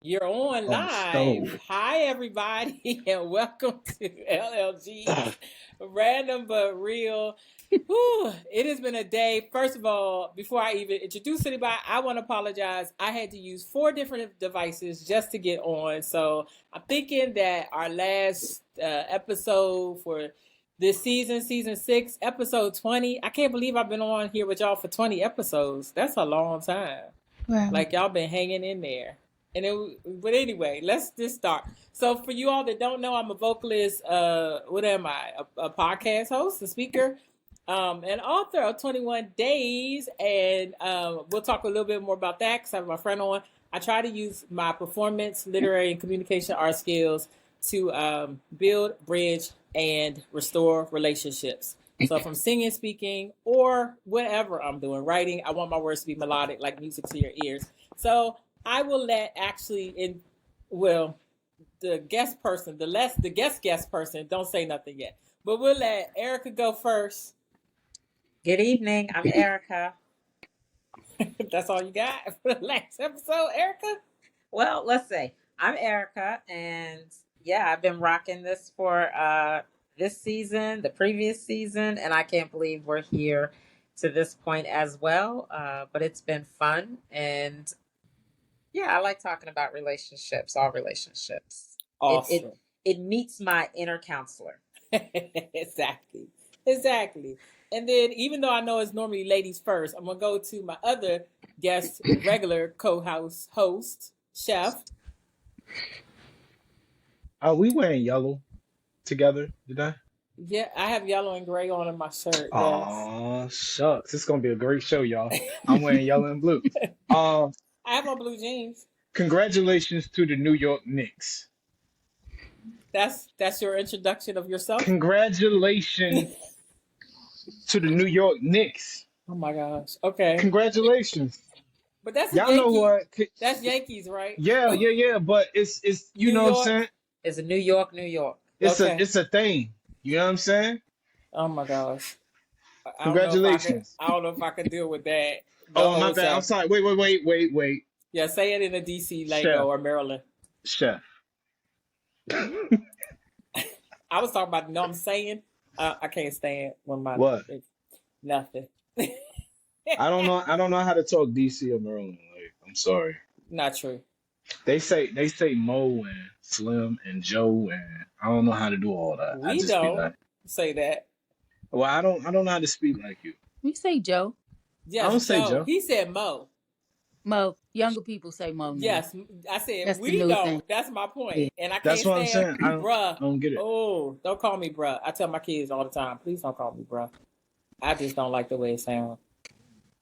You're on on the live. stove. Hi, everybody, and welcome to LLG's Random But Real. Whew, it has been a day. First of all, before I even introduce anybody, I want to apologize. I had to use 4 different devices just to get on. So I'm thinking that our last episode for this season, season 6, episode 20, I can't believe I've been on here with y'all for 20 episodes. That's a long time. Wow. Like y'all been hanging in there. But anyway, let's just start. So for you all that don't know, I'm a vocalist. What am I? A podcast host, a speaker, an author of 21 Days, and we'll talk a little bit more about that because I have my friend on. I try to use my performance, literary, and communication art skills to build, bridge, and restore relationships. So if I'm singing, speaking, or whatever I'm doing, writing, I want my words to be melodic, like music to your ears. So I will let the guest person, the guest person, don't say nothing yet. But we'll let Erica go first. Good evening. I'm Erica. That's all you got for the last episode, Erica? Well, let's see. I'm Erica, and yeah, I've been rocking this for this season, the previous season, and I can't believe we're here to this point as well. But it's been fun, and yeah, I like talking about relationships, all relationships. Awesome. It meets my inner counselor. Exactly. And then, even though I know it's normally ladies first, I'm gonna go to my other guest, regular host, chef. Are we wearing yellow together today? Yeah, I have yellow and gray on in my shirt. Yes. Aw, shucks. It's gonna be a great show, y'all. I'm wearing yellow and blue. Uh, I have on blue jeans. Congratulations to the New York Knicks. That's your introduction of yourself. Congratulations to the New York Knicks. Oh my gosh. Okay. Congratulations. But that's Y'all know what? That's Yankees, right? Yeah. But it's you New know what I'm York? saying? It's a New York, New York. Okay. It's a thing. You know what I'm saying? Oh my gosh. Congratulations. I don't know if I can deal with that. Oh my bad. I'm sorry. Wait. Yeah, say it in a DC lingo Chef. or Maryland. Chef. I was talking about, you know what I'm saying? I can't stand when my What? Nothing. I don't know how to talk DC or Maryland. Like, I'm sorry. Not true. They say Mo and Slim and Joe, and I don't know how to do all that. I We just be don't like, say that. well, I don't know how to speak like you. We say Joe. Yes, I don't say Joe. He said Mo. Mo. Younger people say Mo now. Yes, I said That's we the new don't. thing. That's my point. Yeah. And I can't That's what I'm stand saying. I bruh. don't get it. Oh, don't call me bruh. I tell my kids all the time, please don't call me bruh. I just don't like the way it sounds.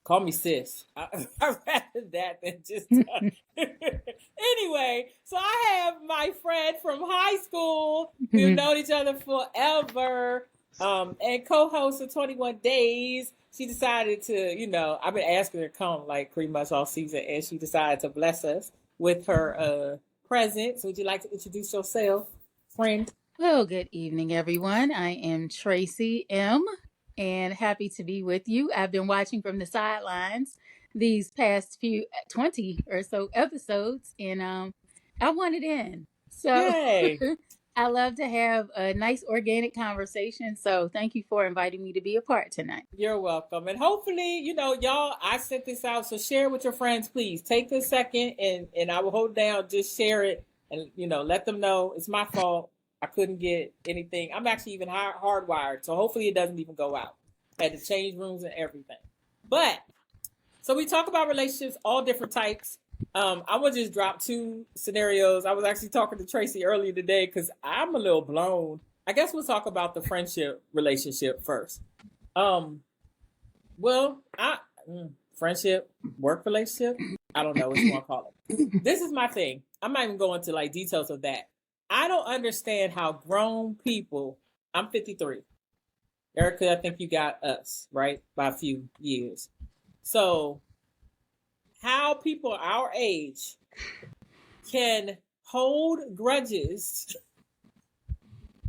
Call me sis. I'd rather that than just... Anyway, so I have my friend from high school. We've known each other forever. And co-host of 21 Days. She decided to, I've been asking her to come like pretty much all season, and she decided to bless us with her presence. Would you like to introduce yourself, friend? Well, good evening, everyone. I am Tracy M., and happy to be with you. I've been watching from the sidelines these past 20 or so episodes, and I want it in. So Yay. I love to have a nice organic conversation. So thank you for inviting me to be a part tonight. You're welcome. And hopefully, y'all, I sent this out. So share it with your friends, please. Take a second and I will hold down, just share it and, let them know it's my fault. I couldn't get anything. I'm actually even hardwired. So hopefully it doesn't even go out. I had to change rooms and everything. But, so we talk about relationships, all different types. I would just drop 2 scenarios. I was actually talking to Tracy earlier today because I'm a little blown. I guess we'll talk about the friendship relationship first. Friendship, work relationship. I don't know what you want to call it. This is my thing. I'm not even going to like details of that. I don't understand how grown people. I'm 53. Erica, I think you got us right by a few years. So, how people our age can hold grudges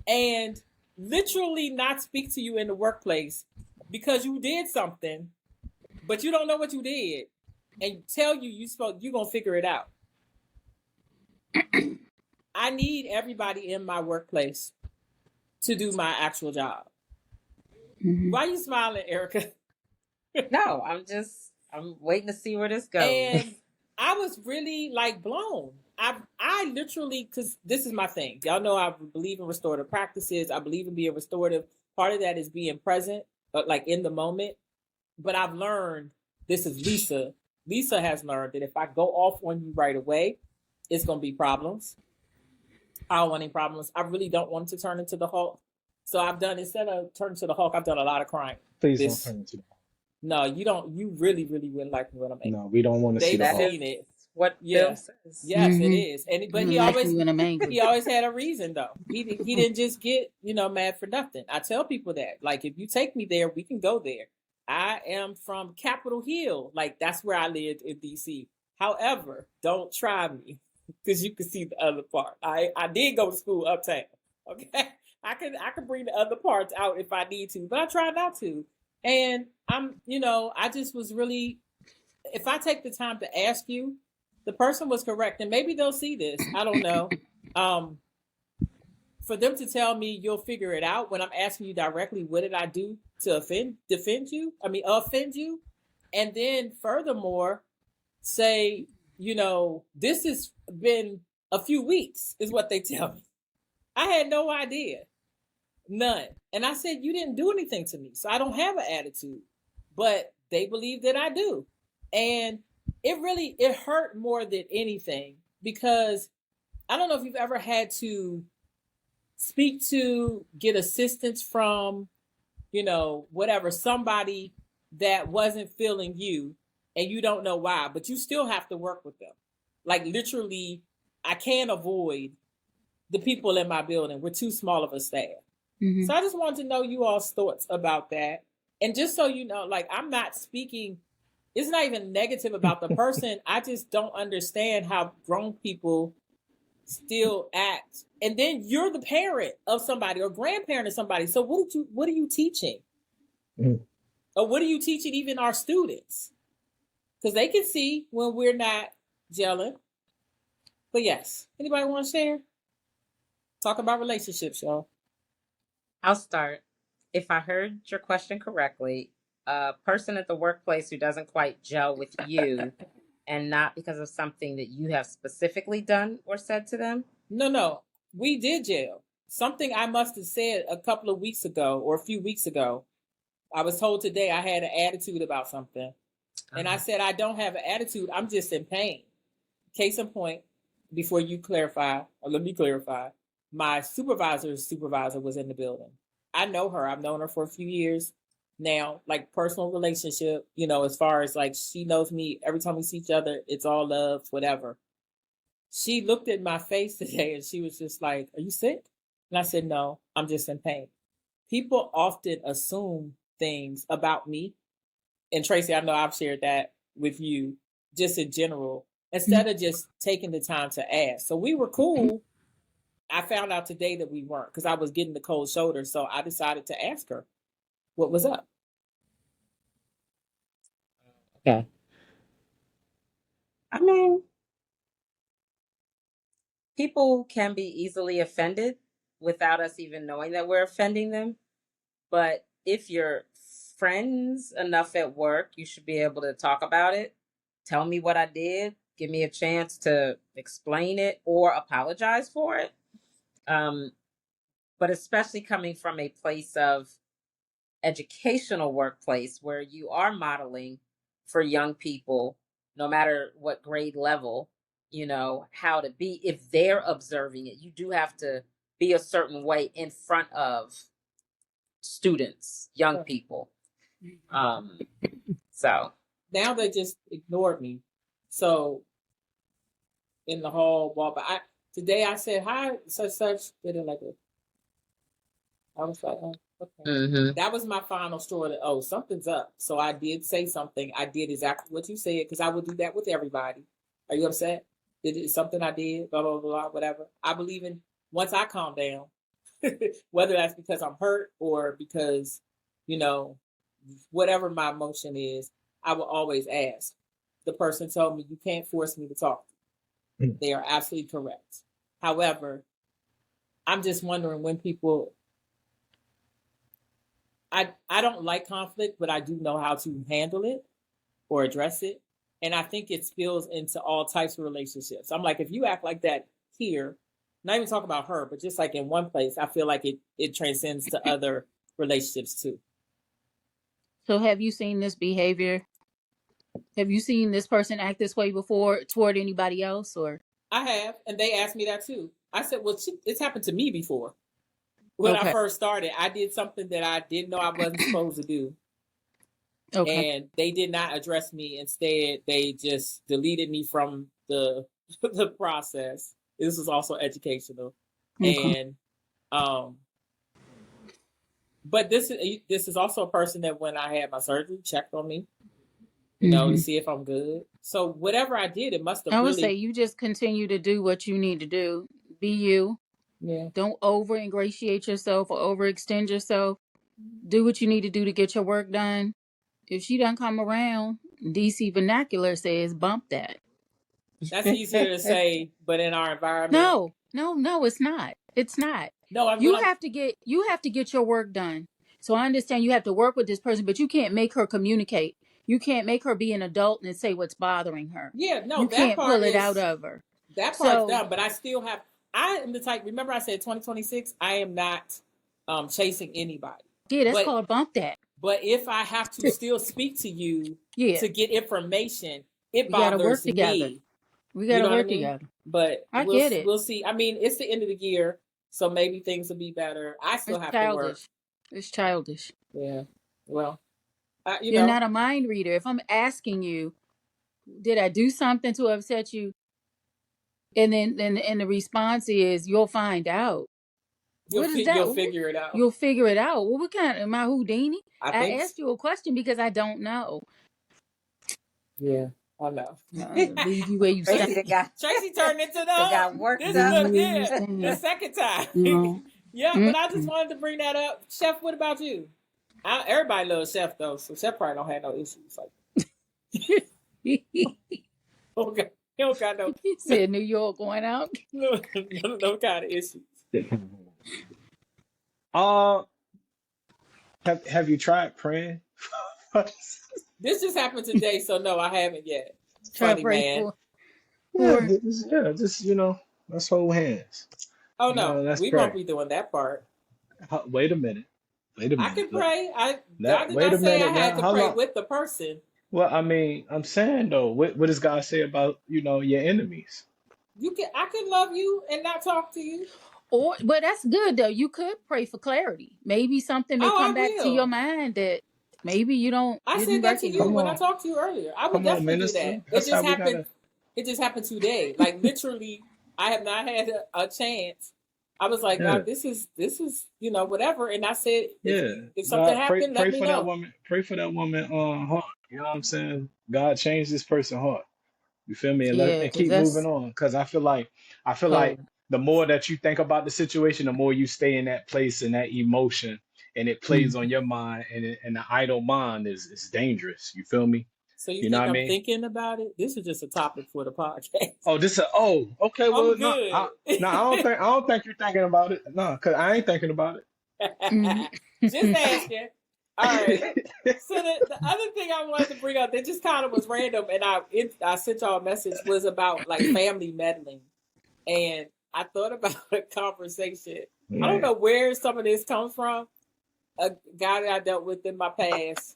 and literally not speak to you in the workplace because you did something, but you don't know what you did, and tell you're gonna figure it out. I need everybody in my workplace to do my actual job. Mhm. Why are you smiling, Erica? No, I'm waiting to see where this goes. And I was really like blown. I literally, because this is my thing. Y'all know I believe in restorative practices. I believe in being restorative. Part of that is being present, but like in the moment. But I've learned, this is Lisa. Lisa has learned that if I go off on you right away, it's gonna be problems. I don't want any problems. I really don't want to turn into the Hulk. So I've done, instead of turning to the Hulk, I've done a lot of crying. Please don't This turn into the. No, you don't. You really, really wouldn't like me when I'm angry. No, we don't want to see They've the That Hulk. seen it. is what Yeah. Bill says. Yes, it Mhm. is. And but You he like always me when I'm angry. he always had a reason though. He didn't just get, mad for nothing. I tell people that. Like, if you take me there, we can go there. I am from Capitol Hill. Like, that's where I lived in DC. However, don't try me because you can see the other part. I did go to school uptown. Okay. I can bring the other parts out if I need to, but I try not to. And I just was really, if I take the time to ask you, the person was correct, and maybe they'll see this. I don't know. For them to tell me you'll figure it out when I'm asking you directly, what did I do to offend you? And then furthermore, say, this has been a few weeks, is what they tell me. I had no idea. None. And I said, you didn't do anything to me, so I don't have an attitude. But they believe that I do. And it hurt more than anything, because I don't know if you've ever had to get assistance from, whatever, somebody that wasn't feeling you, and you don't know why, but you still have to work with them. Like, literally, I can't avoid the people in my building. We're too small of a staff. Mhm. So I just wanted to know you all's thoughts about that. And just so you know, like, I'm not speaking, it's not even negative about the person. I just don't understand how grown people still act. And then you're the parent of somebody or grandparent of somebody. So what are you teaching? Mhm. Or what are you teaching even our students? Because they can see when we're not gelling. But yes, anybody want to share? Talk about relationships, y'all. I'll start. If I heard your question correctly, a person at the workplace who doesn't quite gel with you, and not because of something that you have specifically done or said to them. No. We did jail. Something I must have said a couple of weeks ago or a few weeks ago. I was told today I had an attitude about something. And I said, I don't have an attitude. I'm just in pain. Case in point, before you clarify, or let me clarify, my supervisor's supervisor was in the building. I know her. I've known her for a few years now, like personal relationship, as far as like she knows me. Every time we see each other, it's all love, whatever. She looked at my face today and she was just like, are you sick? And I said, no, I'm just in pain. People often assume things about me. And Tracy, I know I've shared that with you just in general, instead of just taking the time to ask. So we were cool. I found out today that we weren't, because I was getting the cold shoulder. So I decided to ask her what was up. Okay. I mean, people can be easily offended without us even knowing that we're offending them. But if you're friends enough at work, you should be able to talk about it. Tell me what I did. Give me a chance to explain it or apologize for it. But especially coming from a place of educational workplace where you are modeling for young people, no matter what grade level, how to be. If they're observing it, you do have to be a certain way in front of students, young people. So Now they just ignored me. So in the hall, today I said, hi, such. They didn't like it. I was like, oh, okay. That was my final straw that, something's up. So I did say something. I did exactly what you said, because I would do that with everybody. Are you upset? Did it something I did? Blah, blah, blah, whatever. I believe in, once I calm down, whether that's because I'm hurt or because, whatever my emotion is, I will always ask. The person told me, you can't force me to talk. They are absolutely correct. However, I'm just wondering when people. I don't like conflict, but I do know how to handle it or address it. And I think it spills into all types of relationships. I'm like, if you act like that here, not even talk about her, but just like in one place, I feel like it transcends to other relationships too. So have you seen this behavior? Have you seen this person act this way before toward anybody else, or? I have, and they asked me that too. I said, well, it's happened to me before. When I Okay. first started, I did something that I didn't know I wasn't supposed to do. Okay. And they did not address me. Instead, they just deleted me from the the process. This was also educational. Okay. And but this is also a person that when I had my surgery checked on me, you know, to see if I'm good. So whatever I did, it must have I would really. say you just continue to do what you need to do. Be you. Yeah. Don't over ingratiate yourself or overextend yourself. Do what you need to do to get your work done. If she doesn't come around, DC vernacular says bump that. That's easier to say, but in our environment. No, it's not. It's not. No, You have to get your work done. So I understand you have to work with this person, but you can't make her communicate. You can't make her be an adult and say what's bothering her. Yeah, no, You that can't part pull it is out of her. that part's So done, but I still have. I am the type. Remember, I said 2026. I am not chasing anybody. yeah, that's But called bump that. but if I have to still speak to you Yeah, to get information, it we gotta work bothers together. me. We You gotta know what I work mean? together. But I get it. we'll see. I mean, it's the end of the year, so maybe things will be better. I still It's have to work. childish. It's childish. Yeah. Well, you You're know. not a mind reader. If I'm asking you, did I do something to upset you? And then the response is, you'll find out. What is that? You'll figure it out. You'll figure it out. Well, what kind? Am I Houdini? I I think. asked you a question because I don't know. Yeah, I know. Leave you where you stand. Tracy turned into the got worked this up. is the second time. No. Yeah, but I just wanted to bring that up. Chef, what about you? Everybody loves Chef though, so Chef probably don't have no issues. Like, okay, he don't got no. He said New York going out. no kind of issues. Have you tried praying? This just happened today, so no, I haven't yet. Try Funny to pray man. Just let's hold hands. Oh no, let's we pray. won't be doing that part. Wait a minute. I can pray. God did wait not a say I minute had now. to pray with the person. Well, I mean, I'm saying though, what does God say about your enemies? I can love you and not talk to you. But that's good though. You could pray for clarity. Maybe something may come back to your mind that maybe you don't. I said that to you when I talked to you earlier. I would definitely do that. It just happened. It just happened today. Like literally, I have not had a chance. I was like, God, this is whatever. And I said, if something happened, let me know. Pray for that woman heart. You know what I'm saying? God changed this person's heart. You feel me? And keep moving on. Because I feel like the more that you think about the situation, the more you stay in that place and that emotion, and it plays on your mind. And the idle mind is dangerous. You feel me? So you think I'm thinking about it? This is just a topic for the podcast. Okay. Well, I don't think you're thinking about it. No, because I ain't thinking about it. Just asking. All right. So the other thing I wanted to bring up that just kind of was random, and I sent y'all a message, was about like family meddling, and I thought about a conversation. I don't know where some of this comes from. A guy that I dealt with in my past.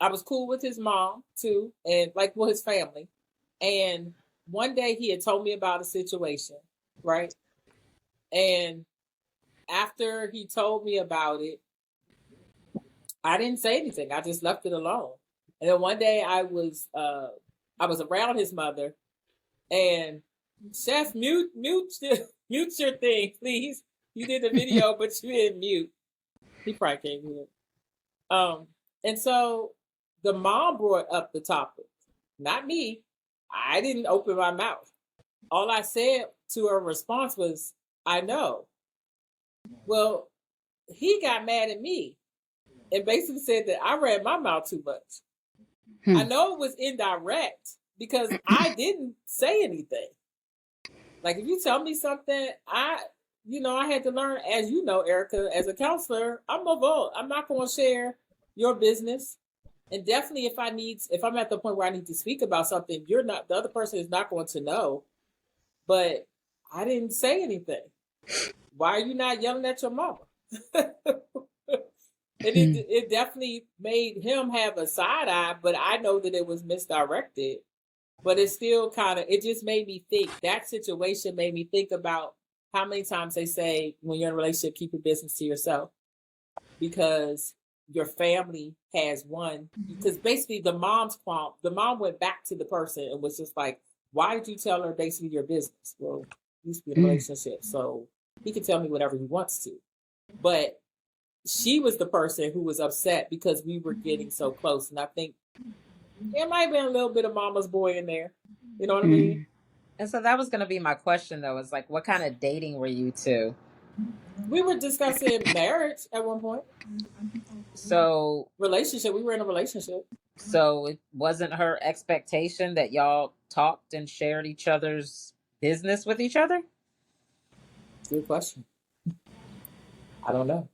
I was cool with his mom too, and his family. And one day he had told me about a situation, right? And after he told me about it, I didn't say anything. I just left it alone. And then one day I was around his mother, and Chef, mute your thing, please. You did the video, but you didn't mute. He probably can't hear. And so the mom brought up the topic, not me. I didn't open my mouth. All I said to her response was, I know. Well, he got mad at me and basically said that I ran my mouth too much. I know it was indirect because I didn't say anything. Like if you tell me something, I had to learn, as you know, Erica, as a counselor, I'm a vote. I'm not going to share your business. And definitely if I'm at the point where I need to speak about something, the other person is not going to know. But I didn't say anything. Why are you not yelling at your mama? And it definitely made him have a side eye, but I know that it was misdirected. But it still it just made me think. That situation made me think about how many times they say when you're in a relationship, keep your business to yourself because your family has one. Because basically the mom went back to the person and was just like, why did you tell her basically your business? Well, you used to be in a relationship, so he can tell me whatever he wants to. But she was the person who was upset because we were getting so close. And I think there might have been a little bit of mama's boy in there. You know what I mean? And so that was going to be my question, though, is like, what kind of dating were you two? We were discussing marriage at one point. So relationship. We were in a relationship. So it wasn't her expectation that y'all talked and shared each other's business with each other? Good question. I don't know.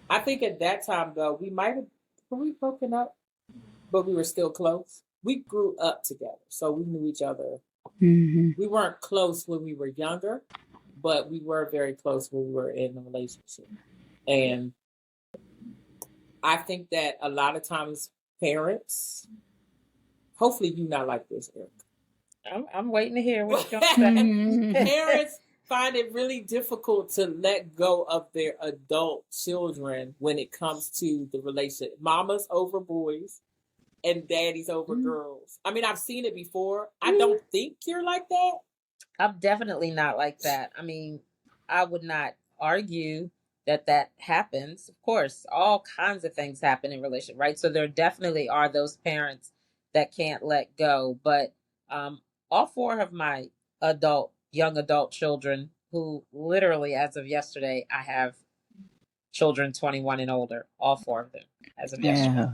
I think at that time, though, were we broken up, but we were still close. We grew up together, so we knew each other. We weren't close when we were younger, but we were very close when we were in a relationship. And I think that a lot of times parents, hopefully you're not like this, Eric. I'm waiting to hear what you're going to say. Parents find it really difficult to let go of their adult children when it comes to the relationship. Mamas over boys and daddies over girls. I mean, I've seen it before. I don't think you're like that. I'm definitely not like that. I mean, I would not argue that happens. Of course, all kinds of things happen in relationship, right? So there definitely are those parents that can't let go. But all four of my young adult children, who literally, as of yesterday, I have children 21 and older, all four of them as of yesterday.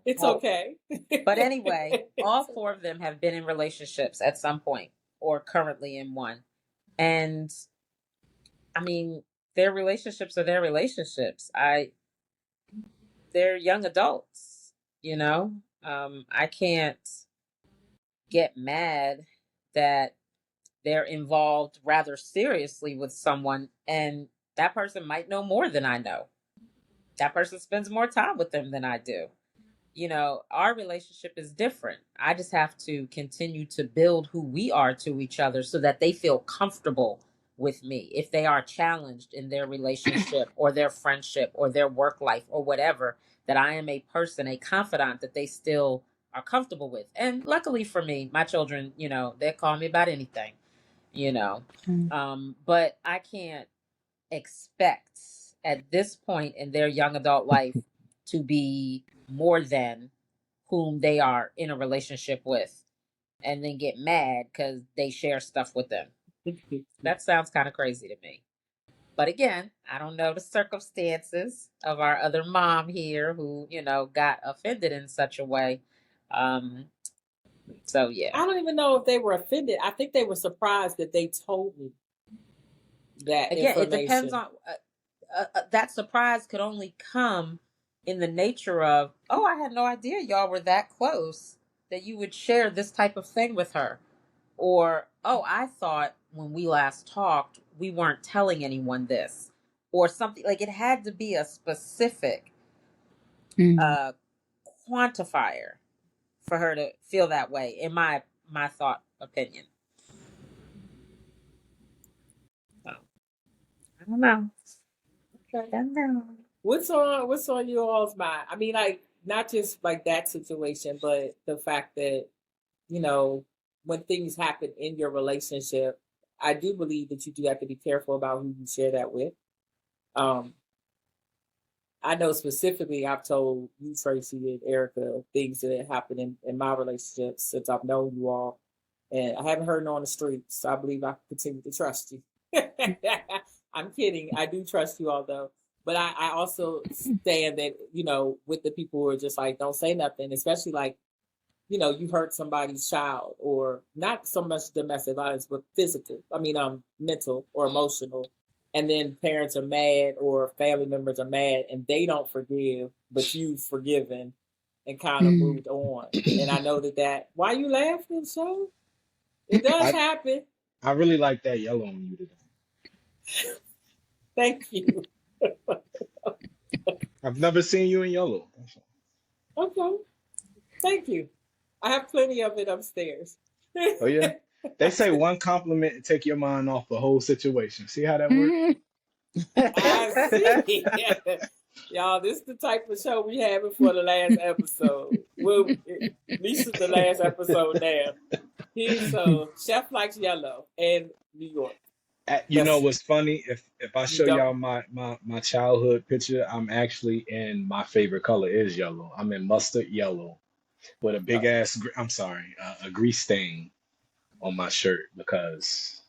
It's okay. But anyway, all four of them have been in relationships at some point or currently in one. And I mean, their relationships are their relationships. They're young adults, you know? I can't get mad that they're involved rather seriously with someone and that person might know more than I know. That person spends more time with them than I do. You know, our relationship is different. I just have to continue to build who we are to each other so that they feel comfortable with me. If they are challenged in their relationship or their friendship or their work life or whatever, that I am a person, a confidant that they still are comfortable with. And luckily for me, my children, you know, they call me about anything, you know. But I can't expect at this point in their young adult life to be more than whom they are in a relationship with and then get mad because they share stuff with them. That sounds kind of crazy to me. But again, I don't know the circumstances of our other mom here who, you know, got offended in such a way. So, yeah. I don't even know if they were offended. I think they were surprised that they told me that again, information. It depends on... that surprise could only come in the nature of, oh, I had no idea y'all were that close that you would share this type of thing with her. Or, oh, I thought when we last talked, we weren't telling anyone this. Or something like it had to be a specific quantifier for her to feel that way, in my thought opinion. So, I don't know. What's on you all's mind? I mean, like not just like that situation, but the fact that, you know, when things happen in your relationship, I do believe that you do have to be careful about who you share that with. I know specifically I've told you, Tracy and Erica, things that happened in my relationships since I've known you all. And I haven't heard it on the streets, so I believe I can continue to trust you. I'm kidding. I do trust you all, though. But I also stand that, you know, with the people who are just like, don't say nothing, especially like, you hurt somebody's child, or not so much domestic violence, but physical. I mean, mental or emotional. And then parents are mad or family members are mad and they don't forgive, but you've forgiven and kind of moved on. And I know why you laughing, so? It does happen. I really like that yellow on you today. Thank you. I've never seen you in yellow. Okay. Thank you. I have plenty of it upstairs. Oh, yeah? They say one compliment to take your mind off the whole situation. See how that works? I see. Y'all, this is the type of show we having for the last episode. Well, at least it's the last episode now. So, Chef likes yellow and New York. You know what's funny? If I show y'all my childhood picture, I'm actually in my favorite color is yellow. I'm in mustard yellow with a big ass, a grease stain on my shirt because.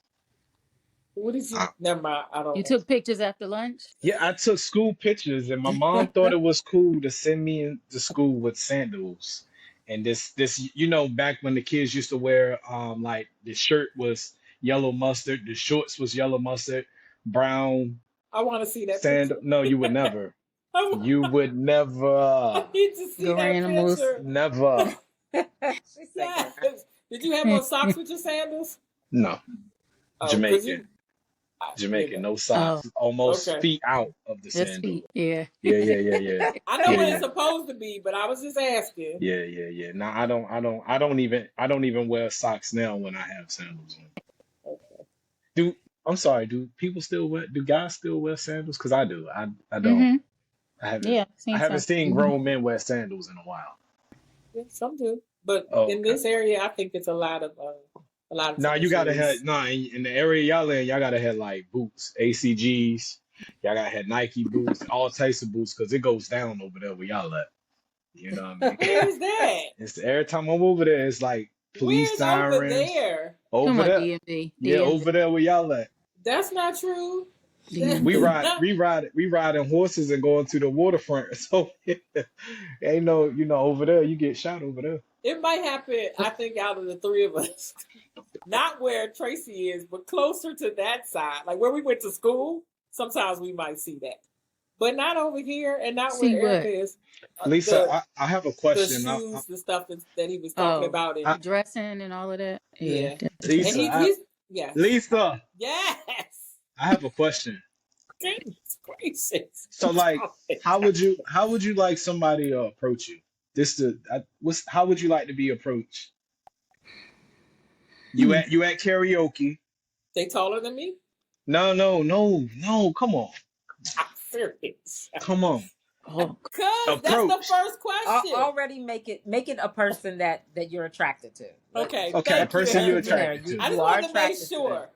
What did you? Never mind. I don't. You took pictures after lunch? Yeah, I took school pictures, and my mom thought it was cool to send me to school with sandals. And this, back when the kids used to wear, like the shirt was yellow mustard, the shorts was yellow mustard, brown. I want to see that sandal. picture. No, you would never. You would never. I need to see that picture. Never. Yes. Did you have on socks with your sandals? No. Jamaican. Jamaican, no socks, almost feet out of the sandal. Feet. Yeah. Yeah. I know what it's supposed to be, but I was just asking. Yeah. No, I don't even wear socks now when I have sandals on. Okay. I'm sorry, do guys still wear sandals? Because I do. I don't. I haven't seen grown men wear sandals in a while. Yeah, some do, but in this area, I think it's a lot of. Now you gotta have in the area y'all in, y'all gotta have like boots, ACGs. Y'all gotta have Nike boots, all types of boots, because it goes down over there where y'all at. You know what I mean? Where's that? It's every time I'm over there, it's like police sirens. Over there? Over there. DMV. Yeah, over there where y'all at. That's not true. We ride in horses and going to the waterfront. So ain't no, over there you get shot over there. It might happen, I think, out of the three of us. Not where Tracy is, but closer to that side. Like where we went to school, sometimes we might see that. But not over here and not where Erica is. Lisa, I have a question. The shoes, the stuff that he was talking about. And dressing and all of that. Yeah. Lisa, yes. Lisa. Yes. I have a question. Goodness gracious. So like, how would you like somebody to approach you? How would you like to be approached? You at karaoke? They taller than me? No. Come on. I'm serious. Come on. Because that's the first question. Already make it a person that you're attracted to. Okay. A person you're attracted to. I just wanted to make sure.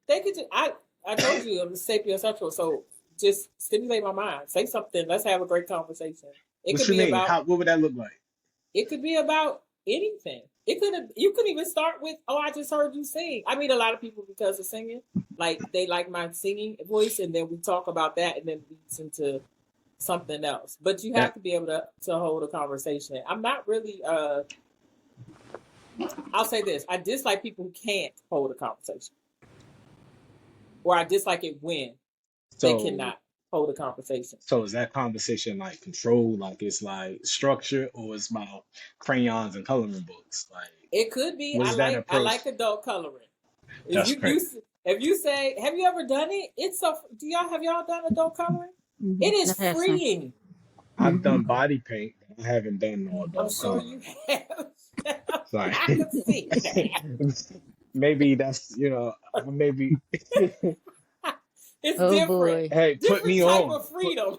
They could. I told you I'm sapiosexual, so just stimulate my mind. Say something. Let's have a great conversation. What you mean? What would that look like? It could be about anything. You could even start with, I just heard you sing. I meet a lot of people because of singing. Like they like my singing voice, and then we talk about that, and then leads into something else. But you have to be able to hold a conversation. I'm not really. I'll say this: I dislike people who can't hold a conversation, or I dislike it when they cannot hold a conversation. So is that conversation like controlled, like it's like structured, or it's about crayons and coloring books? Like it could be. I like adult coloring. If you say, have you ever done it? Have y'all done adult coloring? Mm-hmm. It is freeing. I've done body paint. I haven't done no adult coloring. I'm sure you have. Sorry. I can see that. Maybe that's maybe. It's different. Boy. Hey, different put me type on. Of freedom.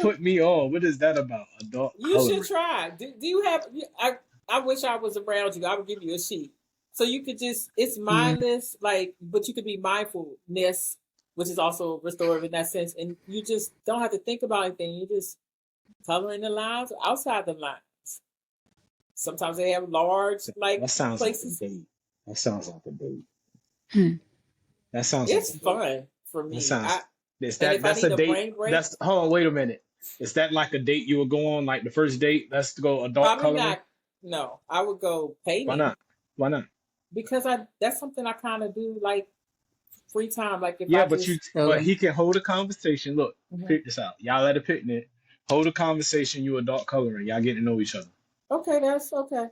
Put me on. What is that about? Adult you coloring. Should try. Do you have? I wish I was around you. I would give you a sheet so you could just. It's mindless, but you could be mindfulness, which is also restorative in that sense, and you just don't have to think about anything. You just coloring the lines outside the lines. Sometimes they have large that sounds places. Like a date. That sounds like a date. That sounds. It's like fun for me. That's a date. Hold on, wait a minute. Is that like a date you would go on, like the first date? Let's go adult Probably coloring. not. No, I would go Why painting not? Why not? because that's something I kind of do like free time. Like if Yeah, I but just he can hold a conversation. Look, Mhm. pick this out. Y'all at a picnic, hold a conversation. You adult coloring. Y'all getting to know each other. Okay, that's okay.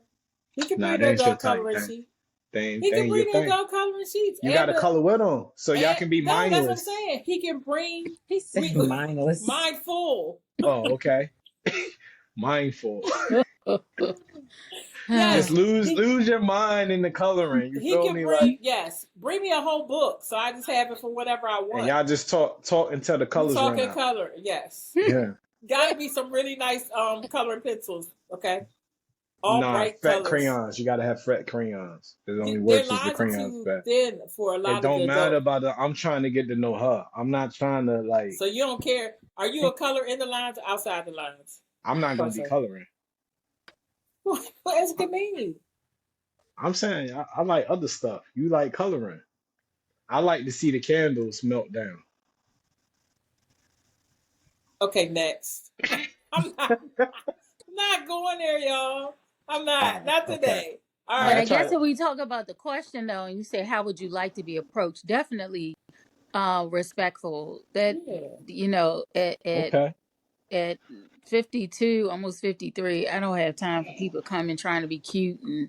He can Nah, bring that the ain't your adult type. coloring That sheet. thing, He that can ain't your bring the thing. adult coloring sheets You got to color with them so y'all can be no, that's what I'm mindless. saying. He can bring He said mindless. mindful. Oh, okay. Mindful. Just Yes, lose your mind in the coloring. You he feel can me? Like, bring me a whole book, so I just have it for whatever I and want. y'all just talk until the We colors run talking out. color, yes. Yeah. Got to be some really nice coloring pencils, okay? All Nah, bright fat colors. crayons. You gotta have fat crayons. It only Their works as the lines are crayons too fat. thin for a It lot of the don't matter adult. about the. I'm trying to get to know her. I'm not trying to like. So you don't care. Are you a color in the lines or outside the lines? I'm not gonna be Person. coloring. What does it mean? I'm saying I like other stuff. You like coloring. I like to see the candles melt down. Okay, next. I'm not going there, y'all. I'm not. Not Okay. today. All All But right. I I right. try guess to. if we talk about the question though, and you say how would you like to be approached, definitely respectful. That Yeah. you know, Okay. at 52, almost 53, I don't have time for people coming trying to be cute and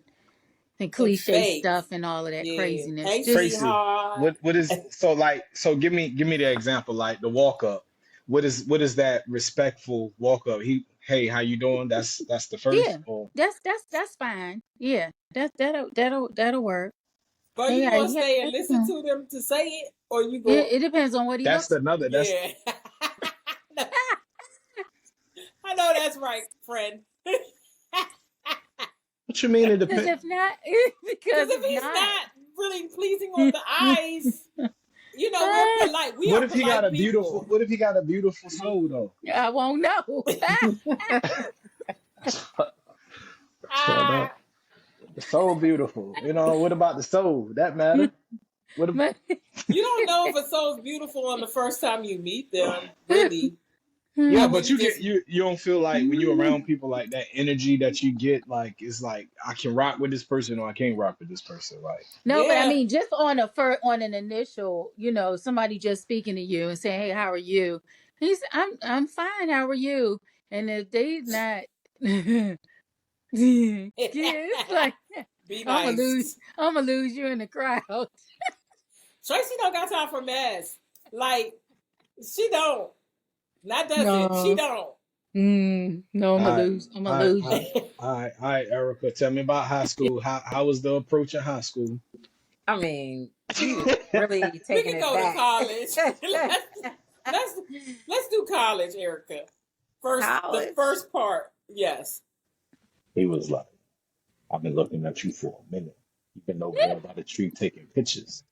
And cliche fake. stuff and all of that Yeah. craziness. Hey, Just Tracy, sweetheart. what is so like? So give me the example, like the walk up. What is that respectful walk up? Hey, how you doing? That's the yeah, first. Or that's fine. Yeah, that'll work. But Hey, you how gonna you, stay how and you listen doing? to them to say it, or you It, go, it depends on what he that's looks. another. That's yeah. I know that's right, friend. what you mean. It Because depends. if not, Because because if if he's not, not really pleasing on the eyes, we're polite. We What are if he got polite a beautiful? people. What if he got a beautiful soul though? I won't know. Shut Ah, up. The soul beautiful. What about the soul? That matter. What? But- you don't know if a soul's beautiful on the first time you meet them, really. Yeah, Not when but you you get just you don't feel like when you're around people like that energy that you get like it's like I can rock with this person or I can't rock with this person. Like no, but I yeah. mean, just on an initial, somebody just speaking to you and saying, "Hey, how are you?" I'm fine. How are you? And if they not, yeah, it's like Be I'm gonna lose. nice. I'm gonna lose you in the crowd. Tracy don't got time for mess. Like she don't. Not doesn't. She No, don't. no, I'm all gonna right, lose. I'm gonna all right, lose all you. right, all right, Erica, tell me about high school. How was the approach in high school? I mean, you really We taking can it go to back. college. let's let's do college, Erica. The College. first part. Yes. He was like, I've been looking at you for a minute. You've been over there by the tree taking pictures.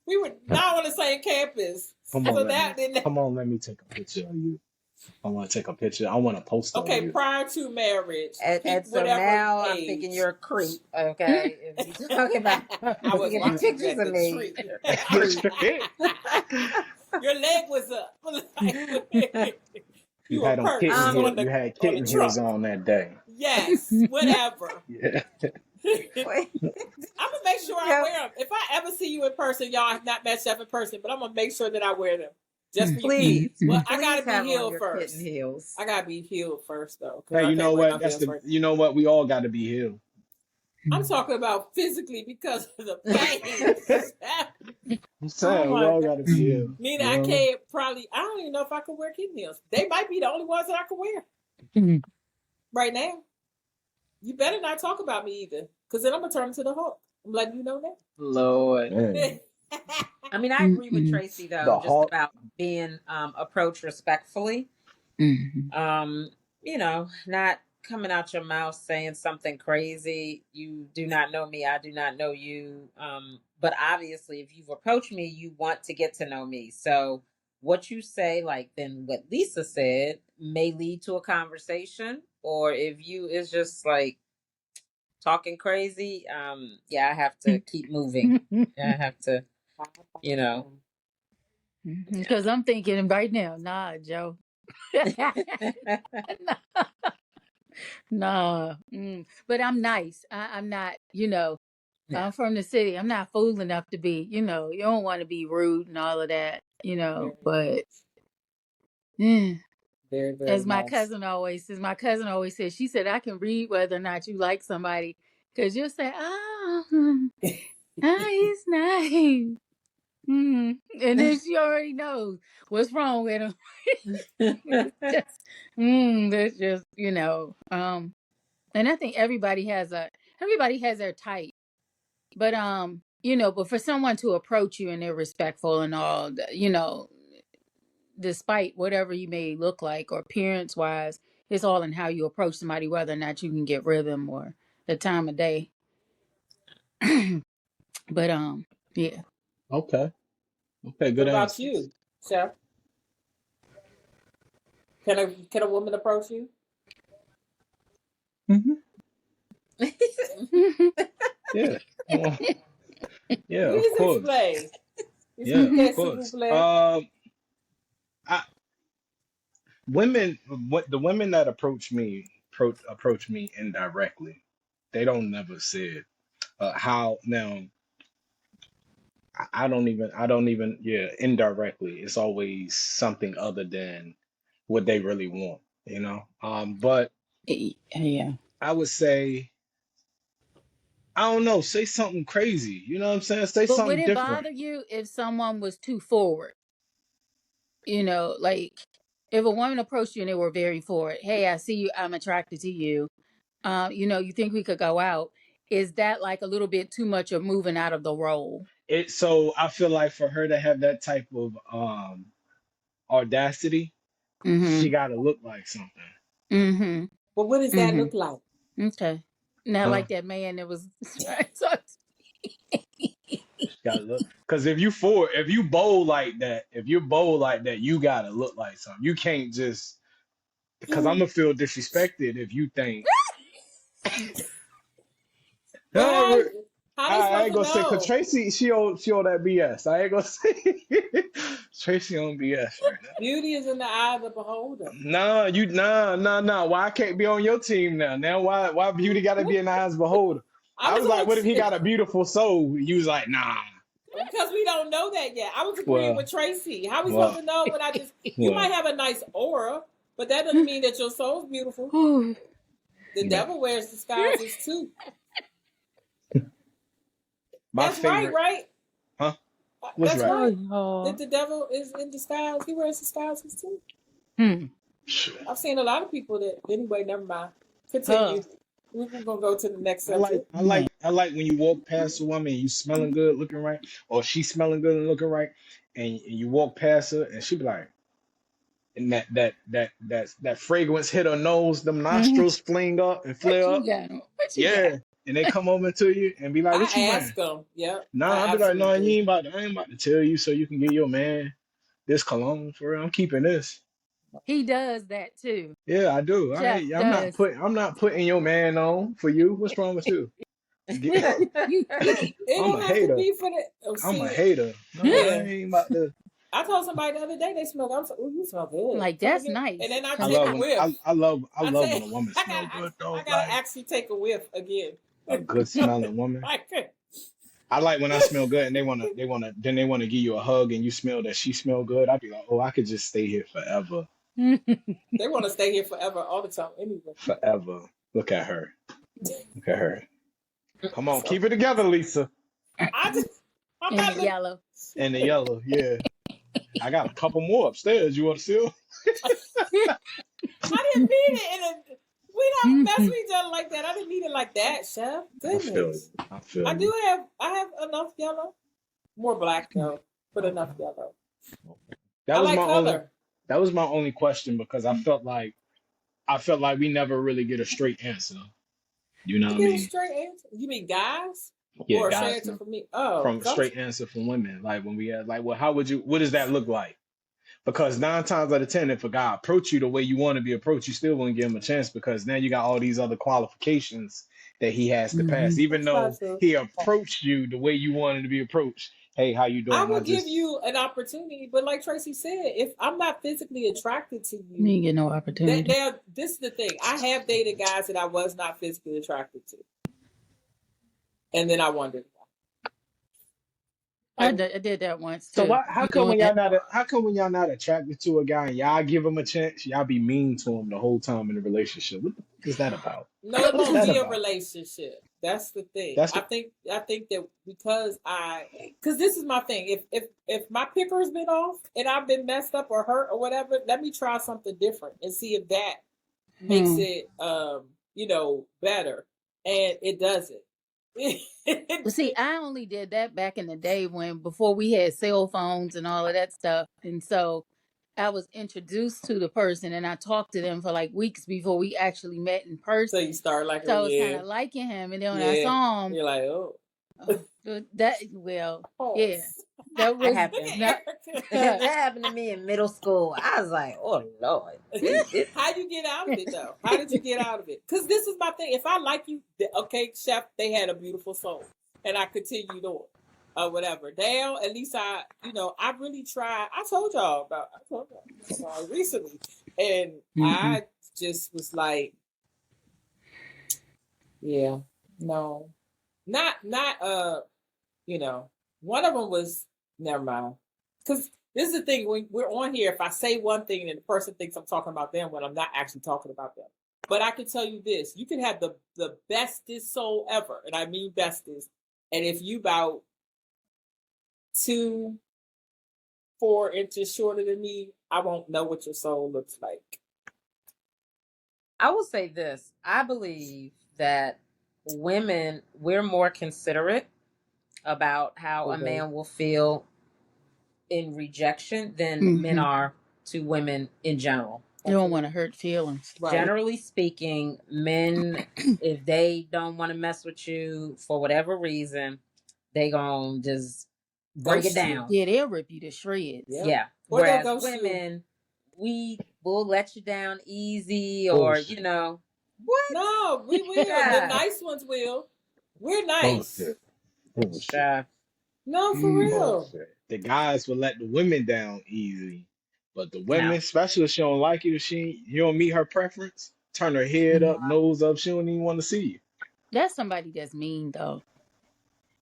We were not on the same campus. Come So on, that didn't let me take a picture of you. I want to take a picture. I want a poster of okay, you. prior to marriage, And so whatever now I'm thinking age. you're a creep, okay? If you're talking about I was looking at watching you pictures at of the me, tree. you're a creep. Your leg was up. You You were had on perched kitten heel. on You the had on the kitten heels truck. on that day. Yes, whatever. Yeah. Wait, I'm gonna make sure I no, wear them. If I ever see you in person, y'all have not met Chef in person, but I'm gonna make sure that I wear them just for you please, kids. Well, I please gotta be have on healed your kitten first. heels. I gotta be healed first though, because Hey, I you can't know wear what? my heels first. You know what? We all got to be healed. I'm talking about physically because of the pain. I'm Oh saying we my all god. got to be healed. Meaning You I know? can't probably. I don't even know if I could wear kitten heels. They might be the only ones that I could wear right now. You better not talk about me either, because then I'm gonna turn into the Hulk. I'm letting you know Lord. Man, that. I mean, I agree with Tracy the though, just heart. about being approached respectfully. Um, not coming out your mouth saying something crazy. You do not know me, I do not know you. But obviously if you've approached me, you want to get to know me. So what you say, like then what Lisa said, may lead to a conversation. Or if you is just like talking crazy, yeah, I have to keep moving. I have to, you know. Because I'm thinking right now, nah, Joe. Nah. But I'm nice. I'm not, Yeah. I'm from the city. I'm not fool enough to be, you don't want to be rude and all of that, Very but nice. eh, Very, very as nice. my cousin always says, she said, I can read whether or not you like somebody because you'll say, he's nice. And then she already knows what's wrong with him. It's just, that's just, and I think everybody has their type. But but for someone to approach you and they're respectful and all, despite whatever you may look like or appearance wise, it's all in how you approach somebody, whether or not you can get rhythm or the time of day. But yeah. Okay. Okay, What good about answers. you, Chef? Can a woman approach you? Hmm. Yeah. Well, yeah, of Please course. explain. Yeah, of Expliquez, s'il vous course. plaît. I, the women that approach me indirectly. They don't never say it. How now? I don't even. Yeah, indirectly. It's always something other than what they really want. But Yeah. I would say, I don't know. Say something crazy. You know what I'm saying? Say But would something it different. bother you if someone was too forward? Like if a woman approached you and they were very forward, hey, I see you, I'm attracted to you. You think we could go out? Is that like a little bit too much of moving out of the role? So I feel like for her to have that type of audacity, she Mm-hmm. got to look like something. Mm-hmm. But what does that Mm-hmm. look like? Okay. Not Huh? like that man that was trying to talk She got to look. Because if you bold like that, you got to look like something. You can't just, because I'm gonna feel disrespected if you think. But how they I supposed ain't to gonna say, cause know? Tracy, she on that BS. I ain't gonna say Tracy on BS right now. Beauty is in the eye of the beholder. Nah. Why I can't be on your team now? Now why beauty gotta be in the eyes beholder? I I was was like, on what if he got a beautiful soul? You was like, nah. because we don't know that yet. I was agreeing Well, with Tracy. How are we supposed well, to know when I just you well. might have a nice aura, but that doesn't mean that your soul's beautiful. to. The Yeah. devil wears disguises too. My That's right, favorite, right? huh? What's That's right? Oh right. If Lord. the devil is in disguise, he wears disguises too. Hmm. Sure. I've seen a lot of people that. Anyway, never mind. Huh. Continue. We're gonna go to the next I like, subject. I like, I like when you walk past a woman and you smelling good, looking right, or she smelling good and looking right, and you walk past her and she be like, and that fragrance hit her nose, them Mm-hmm. nostrils fling up and What flare you up, got? What you got? yeah, and they come over to you and be like, "What you I wearing?" ask them. Yep, I Nah, I be like, "No, absolutely. I ain't about to tell you so you can get your man this cologne for real. I'm keeping this." He does that too. Yeah, I do. Chef does. I'm not putting your man on for you. What's wrong with you? Get- It I'm a don't have to hater. be for the. Oh, I'm a see, hater. No, I yeah. ain't about to. I told somebody the other day they smell. I was like, "Oh, you smell good. Like Come that's again." And nice. then I I take love a when whiff. I I love when take. a woman smell good I though. gotta Like actually take a whiff again. a good smelling woman. Like, I like when I smell good and they wanna give you a hug and you smell that she smell good. I'd be like, oh, I could just stay here forever, they want to stay here forever, all the time. Anyway, forever. Look at her. Look at her. Come on, so keep it together, Lisa. I just I'm In the not. yellow. And the yellow, yeah. I got a couple more upstairs. You want to see 'em? I didn't mean it. We don't mess with each other like that. I didn't mean it like that, Chef. I feel you. Goodness, I feel I you. do have. I have enough yellow, more black though, but enough yellow. That I was like my only. color. That was my only question because I felt like we never really get a straight answer. You know I what I get a mean? straight answer. You mean guys, Yeah, or a straight guys, answer for me? Oh, from a some. straight answer from women. Like when we had like, well, how would you? What does that look like? Because 9 times out of 10, if a guy approach you the way you want to be approached, you still won't give him a chance because now you got all these other qualifications that he has to pass. Mhm. Even That's not though true. he approached you the way you wanted to be approached, hey, how you I doing? I will give just you an opportunity, but like Tracy said, if I'm not physically attracted to You you, didn't get no that opportunity. now this is the thing. I have dated guys that I was not physically attracted to, and then I wondered I why. did that once so too. why how You come doing when that? y'all not attracted to a guy and y'all give him a chance, y'all be mean to him the whole time in the relationship? What the fuck is that about? No, it What is won't that be a about? relationship. That's the thing. That's I think that because this is my thing. If my picker's been off and I've been messed up or hurt or whatever, let me try something different and see if that makes it better. And it doesn't. Well, see, I only did that back in the day before we had cell phones and all of that stuff. And so I was introduced to the person and I talked to them for like weeks before we actually met in So you person. start like, So oh I was kind yeah, of liking him. And then when I yeah. saw him, You're like, oh, oh. yeah, that That was Look happened. not. at That Erica. happened to me in middle school. I was like, oh Lord. How you get out of it though? How did you get out of it? Because this is my thing. If I like you, okay, chef, they had a beautiful soul, and I continued on, or whatever. Dale, at least I really tried. I told y'all recently, and Mm-mm. I just was like, yeah, no, not. One of them was never mind. Because this is the thing, when we're on here, if I say one thing and the person thinks I'm talking about them when I'm not actually talking about them. But I can tell you this, you can have the bestest soul ever, and I mean bestest, and if you about 2-4 inches shorter than me, I won't know what your soul looks like. I will say this. I believe that women, we're more considerate about how a Okay. man will feel in rejection than men Mm-hmm. are to women in general. You don't want to hurt feelings. Right. Generally speaking, men, if they don't want to mess with you for whatever reason, they gonna just break it Ghost you. down. Yeah, they'll rip you to shreds. Yeah. Or they'll Whereas ghost you. women, we will let you down easy, or bullshit. what? No, we will. The Yeah. nice ones will. We're nice. Bullshit. Bullshit. No, for Mm. real. Bullshit. The guys will let the women down easy, but the women, No. especially if she don't like you, you don't meet her preference, turn her head Mm. up, nose up, she don't even want to see you. That's somebody that's mean though.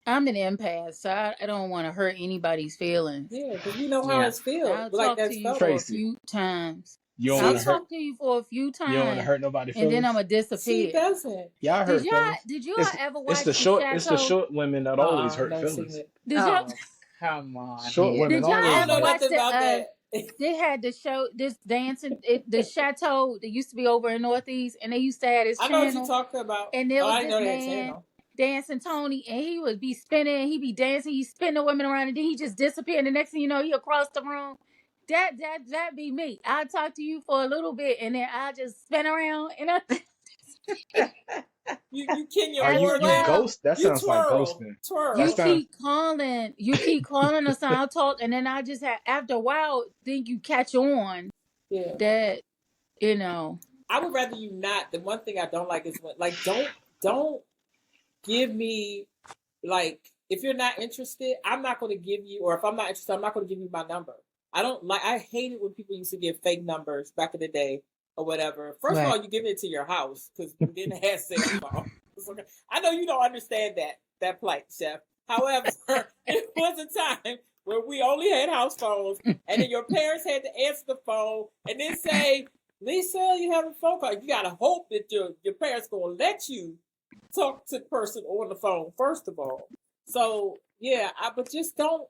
I'm an empath, so I don't want to hurt anybody's feelings. Yeah, because we know how Yeah. it feels. I'll Like talk to that you stuff. for a Tracy, few times. you don't want I'll to See, hurt. talk to you for a few You don't want to times, hurt nobody's and then I'm feelings. gonna she disappear. doesn't. Yeah, I hurt feelings. Did y'all It's ever it's watch the the short Chateau? women that always hurt Never seen feelings. it. Did y'all Oh, come on Short here. women did y'all I always don't know ever hurt. watch nothing about the that. they had the show this dancing the Chateau that used to be over in Northeast, and they used to have this I know what you're channel, talking about. and there Oh, was I didn't this know that man channel. dancing Tony, and he would be spinning, he'd be dancing, he'd spin the women around, and then he just disappear. And the next thing you know, he across the room. That be me. I'll talk to you for a little bit, and then I'll just spin around, and You Kenya Are you after a you Morgan. while, ghost? That You sounds like twirl. ghosting. That you Twirl. sounds. keep calling us, and I'll talk, and then I just have after a while, think you catch on Yeah. that you know. I would rather you not. The one thing I don't like is when like don't give me like if you're not interested, I'm not going to give you, or if I'm not interested, I'm not going to give you my number. I don't like. I hated when people used to give fake numbers back in the day or whatever. First of Right. all, you give it to your house because we didn't have cell phone. I know you don't understand that plight, Chef. However, it was a time where we only had house phones, and then your parents had to answer the phone and then say, "Lisa, you have a phone call." You gotta hope that your parents gonna let you talk to the person on the phone first of all. So yeah, but just don't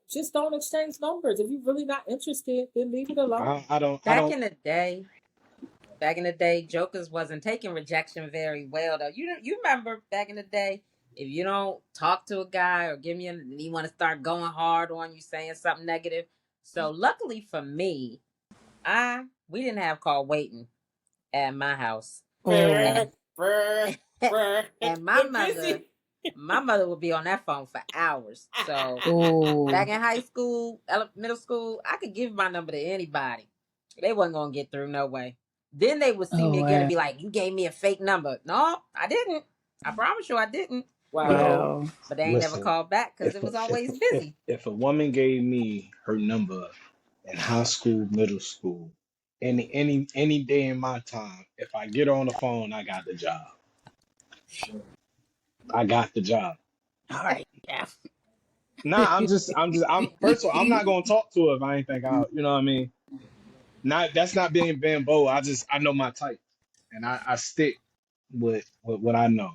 exchange numbers. If you're really not interested, then leave it alone. I Back don't. in the day, jokers wasn't taking rejection very well though. You remember back in the day, if you don't talk to a guy or give me you want to start going hard on you saying something negative. So luckily for me, we didn't have call waiting at my house. Oh, And The busy. my mother would be on that phone for hours. So back oh, in high school, middle school, I could give my number to anybody. They wasn't gonna get through, no way. Then they would see oh me again and wow. be like, "You gave me a fake number." No, I didn't. I promise you, I didn't. Wow. Well, Wow. But they ain't never listen, called back because if it a, was if always a, if busy. if a woman gave me her number in high school, middle school, any day in my time, if I get her on the phone, I got the job. I got the job. All right, Jeff. Nah, I'm first of all, I'm not gonna talk to her if I ain't think out. You know what I mean? Not that's not being bamboo. I know my type, and I stick with what I know.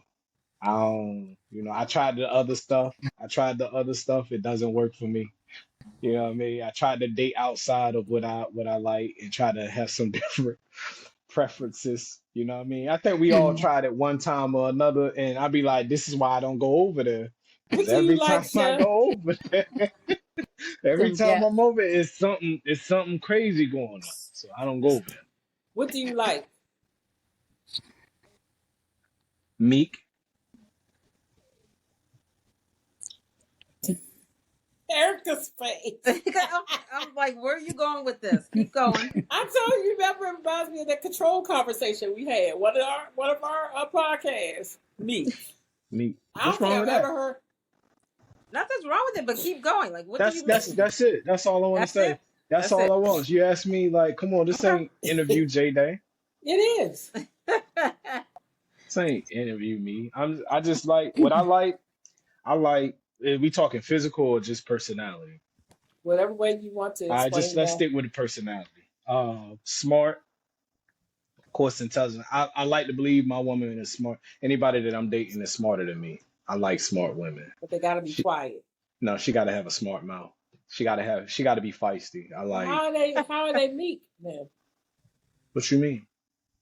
I don't, I tried the other stuff. It doesn't work for me. You know what I mean? I tried to date outside of what I like and try to have some different preferences. You know what I mean? I think we all Mhm. tried it one time or another, and I'd be like, this is why I don't go over there. Because What do you every like, time I Chef? go over there, every Some time depth. I'm over, it's something crazy going on. So I don't go over there. What do you like? Meek, Erica's face. I'm like, where are you going with this? Keep going. I told you, remember, it reminds me of that control conversation we had. One of our podcasts. Me. Meek. I What's don't think wrong I've with ever that? heard. Nothing's wrong with it, but keep going. Like, what do That's you that's mean? that's it. That's all I want to That's say. it. That's That's all it. I want. You asked me like, come on, this Okay. ain't interview J Day. It is. This ain't interview me. I just like what I like. I like. We talking physical or just personality? Whatever way you want to I just explain let's that. stick with the personality. Smart, of course, intelligent. I like to believe my woman is smart. Anybody that I'm dating is smarter than me. I like smart women. But they got to be She, quiet. no, she got to have a smart mouth. She got to be feisty. I Well, like. how are they meek then? What you mean?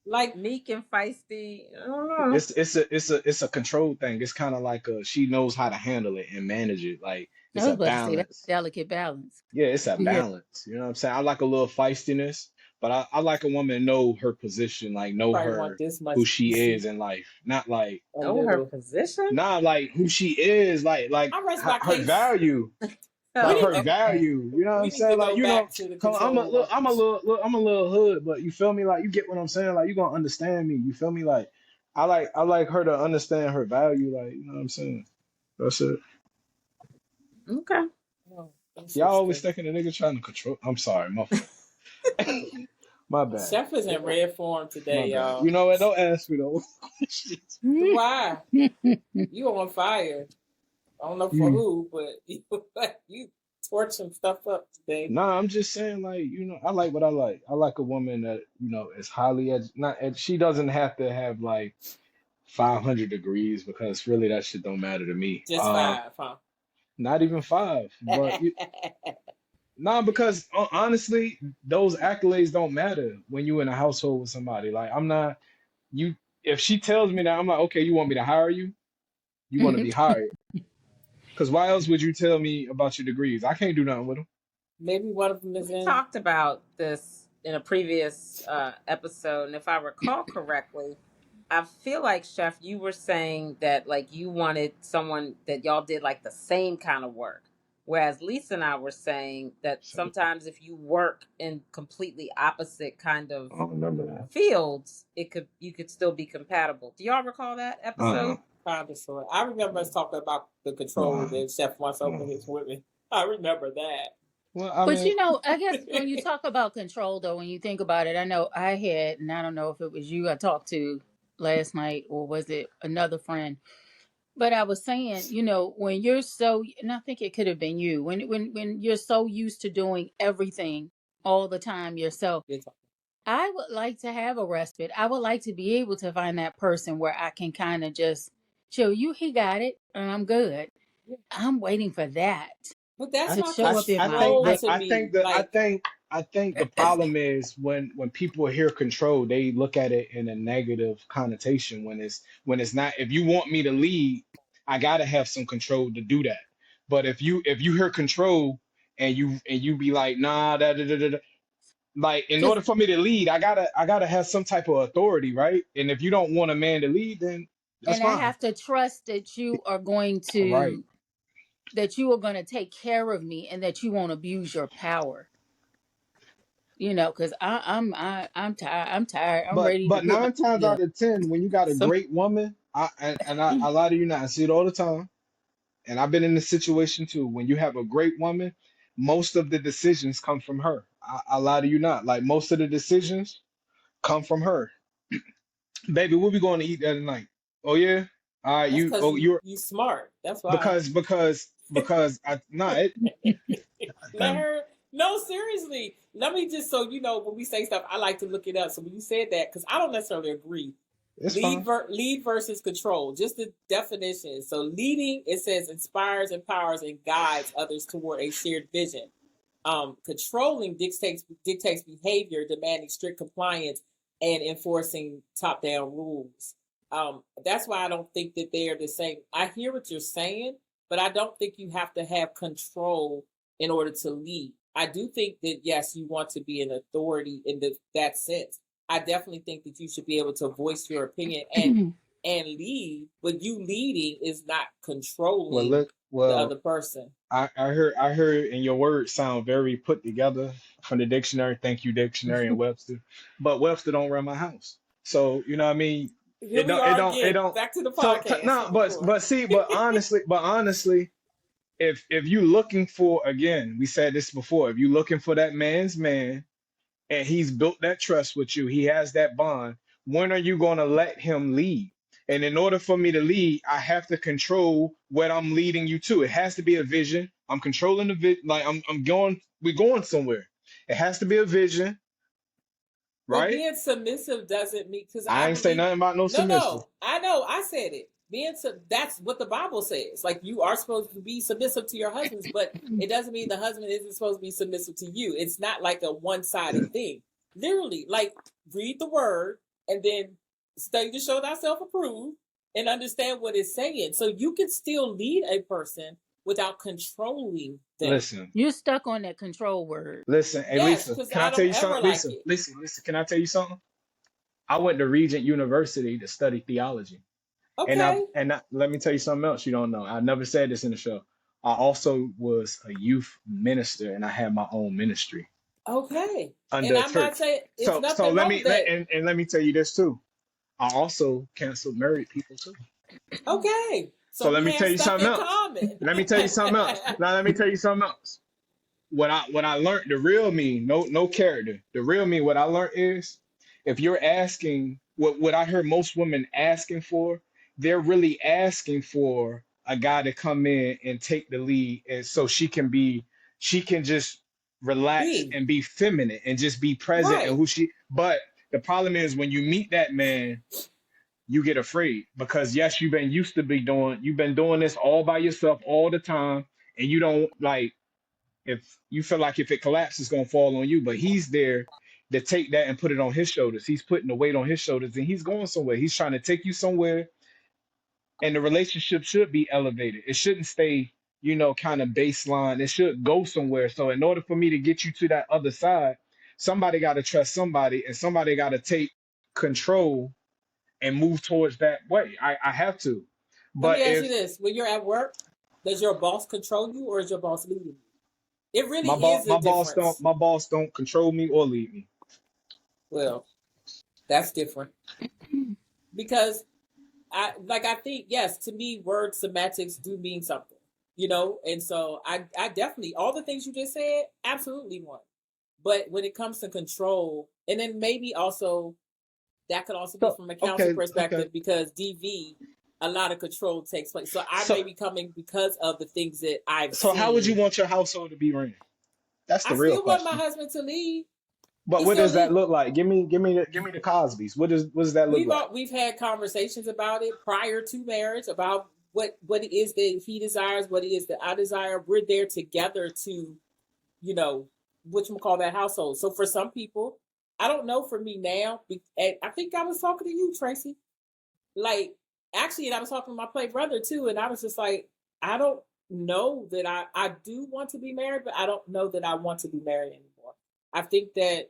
Like, Meek and feisty. I don't know. It's a control thing. It's kind of like she knows how to handle it and manage it. Like I it's was a about to say that's a balance. delicate balance. Yeah, it's a Yeah. balance. You know what I'm saying? I like a little feistiness, but I like a woman to know her position, like you know probably want her this much who she PC, is in life. a Know her little. position? Not like who she is, like I rest my her case. value. We Like Oh, need her to okay. value. You know what I'm we need to saying? Like, go back to the come on, control one. I'm a little hood, but you feel me? Like you get what I'm saying? Like you gonna understand me. You feel me? Like I like her to understand her value. Like, you know what I'm saying? That's it. Okay. Oh, Y'all always interesting. thinking the nigga trying to control. I'm sorry, my fault. My bad. Chef is in red form My today, bad. You y'all. know what? Don't ask me though. Why? You on fire. I don't know for Mm. who, but you torching stuff up today. Nah, I'm just saying, like, I like what I like. I like a woman that, is highly not she doesn't have to have like 500 degrees because really that shit don't matter to me. Just five, huh? Not even five, but nah, because honestly, those accolades don't matter when you in a household with somebody. Like, I'm not you. If she tells me that, I'm like, okay, you want me to hire you? You want to be hired? Because why else would you tell me about your degrees? I can't do nothing with them. Maybe one of them is We in. talked about this in a previous episode, and if I recall correctly, I feel like Chef, you were saying that like you wanted someone that y'all did like the same kind of work, whereas Lisa and I were saying that Same. sometimes if you work in completely opposite kind of I don't remember that. fields, you could still be compatible. Do y'all recall that Uh-uh. episode? Kind of sort. I remember us talking about the control Uh-uh. that Chef wants over Uh-uh. his women. I remember that. Well, I But mean, I guess when you talk about control, though, when you think about it, I know I had, and I don't know if it was you I talked to last night or was it another friend, but I was saying, when you're so, and I think it could have been you, when you're so used to doing everything all the time yourself, It's- I would like to have a respite. I would like to be able to find that person where I can kind of just show you he got it and I'm good. I'm waiting for that But that's I, to not show I, up in I my think control that life. to me. Like, I think the problem is when people hear control, they look at it in a negative connotation when it's not. If you want me to lead, I gotta have some control to do that. But if you hear control and you be like, nah, da. Like in Just order for me to lead, I gotta have some type of authority, right? And if you don't want a man to lead, then that's and I fine. have to trust that All right. you are going to take care of me and that you won't abuse your power. Because I'm tired. I'm tired. I'm But ready to but put my nine times feet up. out of ten, when you got a Some great woman, I lie to you not, I see it all the time, and I've been in this situation too. When you have a great woman, most of the decisions come from her. I lie to you not. Like most of the decisions come from her. Baby, we'll be going to eat that tonight. Oh yeah? All right, That's you because oh you're you smart. That's why. because I nah it Let her. No, seriously. Let me just so you know when we say stuff, I like to look it up. So when you said that, because I don't necessarily agree. it's fine. Lead versus control. Just the definition. So leading, it says inspires, empowers, and guides others toward a shared vision. Controlling dictates behavior, demanding strict compliance and enforcing top down rules. That's why I don't think that they're the same. I hear what you're saying, but I don't think you have to have control in order to lead. I do think that yes, you want to be an authority in that sense. I definitely think that you should be able to voice your opinion and lead, but you leading is not Well controlling look the well other person. I heard and your words sound very put together from the dictionary. Thank you, dictionary and Webster. But Webster don't run my house. So, you know what I mean? Here we It are don't it again, don't back to the so podcast no, from before. but honestly, if you looking for again, we said this before, if you looking for that man's man and he's built that trust with you, he has that bond, when are you gonna let him lead? And in order for me to lead, I have to control what I'm leading you to. It has to be a vision. I'm controlling the vision. Like I'm going, we're going somewhere. It has to be a vision, But right? being submissive doesn't mean because I I ain't say believe nothing about no no, submissive. no, I know, I said it. That's what the Bible says. Like you are supposed to be submissive to your husbands, but it doesn't mean the husband isn't supposed to be submissive to you. It's not like a one-sided thing. Literally, like read the word and then study to show thyself approved and understand what it's saying. So you can still lead a person without controlling them. Listen, you're stuck on that control word. listen. Hey, Yes, Lisa, because can I I tell don't you ever something? like Lisa, it. listen, listen. Can I tell you something? I went to Regent University to study theology. Okay. Let me tell you something else you don't know. I never said this in the show. I also was a youth minister and I had my own ministry Okay. under And a I'm not church. saying it's So nothing let wrong me with that. and let me tell you this too. I also canceled married people too. Okay. So So let we me have tell you stuff something in else. common. Let me tell you something else. Now let me tell you something else. What I learned, the real me, no character. The real me, what I learned is if you're asking what I heard most women asking for, they're really asking for a guy to come in and take the lead and so she can just relax B. and be feminine and just be present and Right. who she but the problem is when you meet that man, you get afraid because yes, you've been doing this all by yourself all the time and you don't like if you feel like if it collapses, it's gonna fall on you. But he's there to take that and put it on his shoulders. He's putting the weight on his shoulders, and he's going somewhere. He's trying to take you somewhere, and the relationship should be elevated. It shouldn't stay, kind of baseline. It should go somewhere. So in order for me to get you to that other side, somebody got to trust somebody, and somebody got to take control and move towards that way. I have to. Let me But ask you if this. When you're at work, does your boss control you or is your boss leading you? It really my boss, is a difference. my boss don't control me or lead me. Well, that's different. Because I think, yes, to me, word semantics do mean something. And so I definitely all the things you just said, absolutely one. But when it comes to control, and then maybe also that could also be So from a council okay, okay. perspective because DV, a lot of control takes place. So I So may be coming because of the things that I've So how would you seen. want your household to be ran? That's the I real still want my question. husband to lead. But He what still does that lead. look like? Give me the Cosbys. What does that look like? We've had conversations about it prior to marriage about what it is that he desires, what it is that I desire. We're there together to, you know, what you call that household. So for some people, I don't know. For me now, and I think I was talking to you, Tracy. Like actually, and I was talking to my play brother too, and I was just like, I don't know that I do want to be married, but I don't know that I want to be married anymore. I think that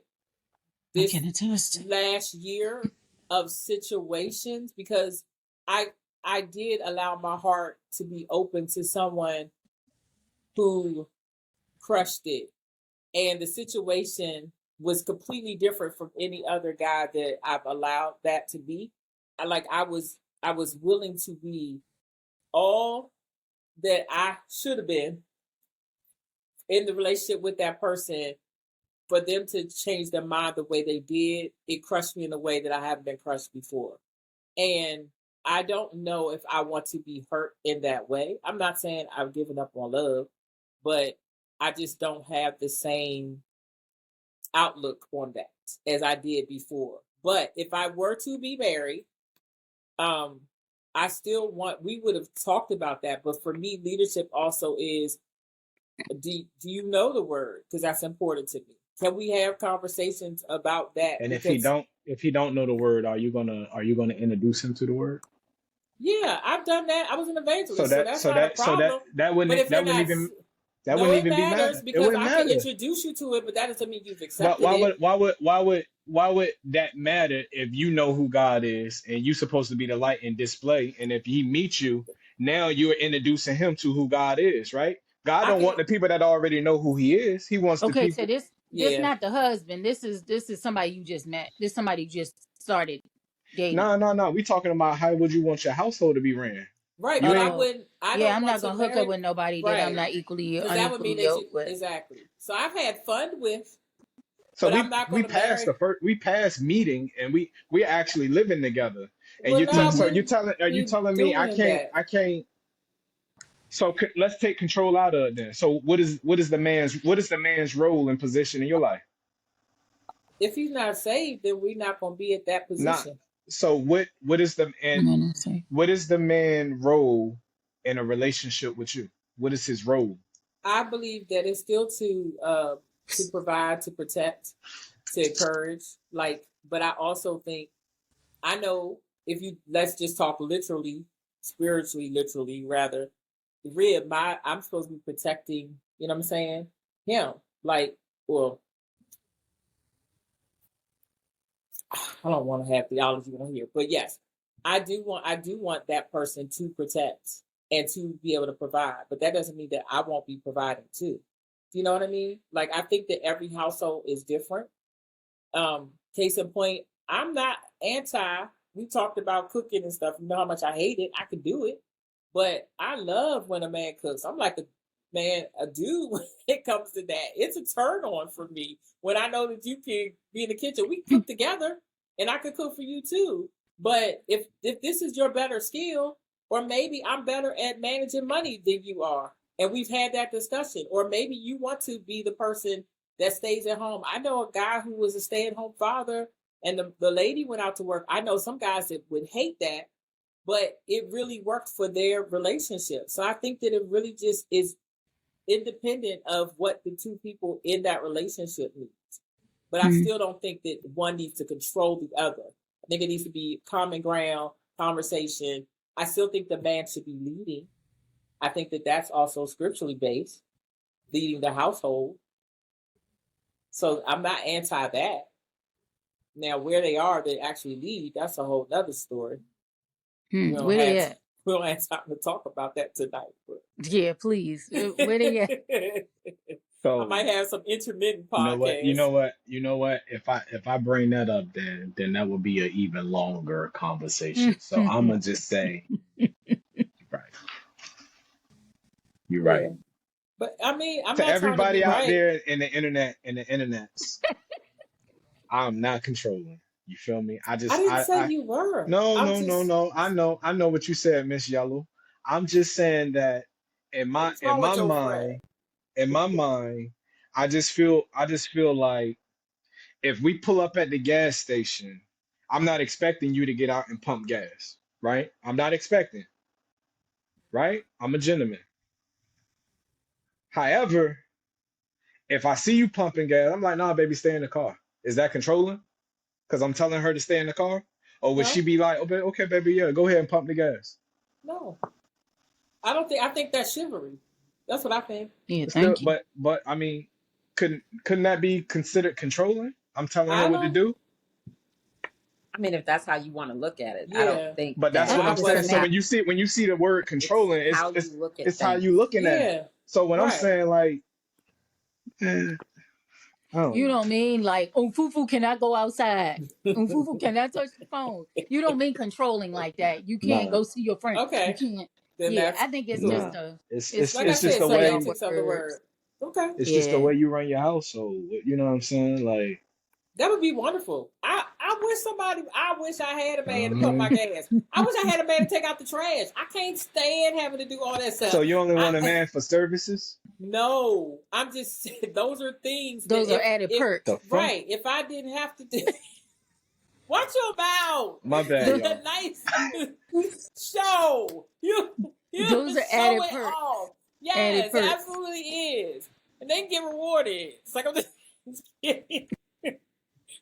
I this can attest. last year of situations because I I did allow my heart to be open to someone who crushed it, and the situation was completely different from any other guy that I've allowed that to be. I was willing to be all that I should have been in the relationship with that person. For them to change their mind the way they did, it crushed me in a way that I haven't been crushed before. And I don't know if I want to be hurt in that way. I'm not saying I've given up on love, but I just don't have the same outlook on that as I did before. But if I were to be married, I still want, we would have talked about that. But for me, leadership also is, do you know the word? Because that's important to me. Can we have conversations about that? And because if he don't know the word, are you gonna introduce him to the word? Yeah, I've done that. I was an evangelist, So so that's not a problem. that But if you're not, wouldn't it even be matters matter. It because wouldn't I can matter. introduce you to it, but that doesn't mean you've But accepted it. why would that matter if you know who God is and you're supposed to be the light and display? And if he meets you, now you're introducing him to who God is, right? God I don't can, want the people that already know who he is. He wants the Okay, so people. this yeah, not the husband. This is somebody you just met. This somebody you just started dating. No. We talking about how would you want your household to be ran? right. You But ain't I Yeah, don't I'm want not to gonna hook up marry, with nobody that I'm right? not equally Because that would unequally mean that you yoked with. exactly. So I've had fun with, so but I'm not we going to passed marry. the first we passed meeting and we're actually living together. And Well, no, I so Mhm. you wouldn't telling are you be telling me doing that. I can't so let's take control out of it then. So what is the man's role and position in your life? If he's not saved, then we're not going to be at that Not position. so what is the I'm and gonna say. what is the man role in a relationship with you? What is his role? I believe that it's still to provide, to protect, to encourage. Like, but I also think I know if you let's just talk literally, spiritually, literally rather. Rib, I'm supposed to be protecting. You know what I'm saying? Him, like, well, I don't want to have theology on here, but yes, I do want that person to protect and to be able to provide. But that doesn't mean that I won't be providing too. Do you know what I mean? Like I think that every household is different. Case in point, I'm not anti. We talked about cooking and stuff. You know how much I hate it. I could do it, but I love when a man cooks. I'm like a dude when it comes to that. It's a turn on for me when I know that you can be in the kitchen. We cook together, and I could cook for you too. But if this is your better skill, or maybe I'm better at managing money than you are, and we've had that discussion, or maybe you want to be the person that stays at home. I know a guy who was a stay-at-home father and the lady went out to work. I know some guys that would hate that, but it really worked for their relationship. So I think that it really just is independent of what the two people in that relationship need. But I Mhm. still don't think that one needs to control the other. I think it needs to be common ground, conversation. I still think the man should be leading. I think that that's also scripturally based, leading the household. So I'm not anti that. Now, where they are that actually lead, that's a whole other story. We don't Where they have at? we don't have time to talk about that tonight. But Yeah, please. Where they at? I So might have some intermittent you know what? podcasts. You know what? If I bring that up, then that would be an even longer conversation. So I'm gonna just say, right, you're right. Yeah. But I mean, I'm To not trying to be everybody out right. there in the internets, I'm not controlling. You feel me? I didn't say I you were. no I'm no no just no. I know what you said, Miss Yellow. I'm just saying that what's wrong with your friend? in my mind, I just feel like if we pull up at the gas station, I'm not expecting you to get out and pump gas, right? I'm not expecting, right? I'm a gentleman. However, if I see you pumping gas, I'm like, nah, baby, stay in the car. Is that controlling? Because I'm telling her to stay in the car? Or would she No, be like, okay, baby, yeah, go ahead and pump the gas? no. I don't think I think that's chivalry. That's what I think. Yeah, Still, thank you. but I mean, couldn't that be considered controlling? I'm telling her I what to don't do. I mean, if that's how you want to look at it, I don't yeah. think But that's that what I I'm it's saying. wasn't So how when you see the word it's controlling, how you look at it's how you things. looking at it. yeah. So when I'm Right. saying like, eh, You don't mean like, oh, Fufu cannot go outside. Oh, Fufu cannot touch the phone. You don't mean controlling like that. You can't Nah, go see your friend. You Okay, can't. then Yeah, that's I think it's nah. just a, It's it's it's like I it's it's a just said, the play on way semantics of the word. words. Okay, it's just the Yeah. way you run your household. You know what I'm saying? Like, that would be wonderful. I wish somebody. I wish I had a I man to pump my mean, gas. I wish I had a man to take out the trash. I can't stand having to do all that so stuff. you only want a I man for services? no. I'm just those are things that Those are added if The perks. fuck? right if I didn't have to do. Watch your mouth. My This bad, is The, a y'all. nice show. You have to those are show added it perks. off. Added Yes, it perks. absolutely is. And then get rewarded. It's like I'm just kidding.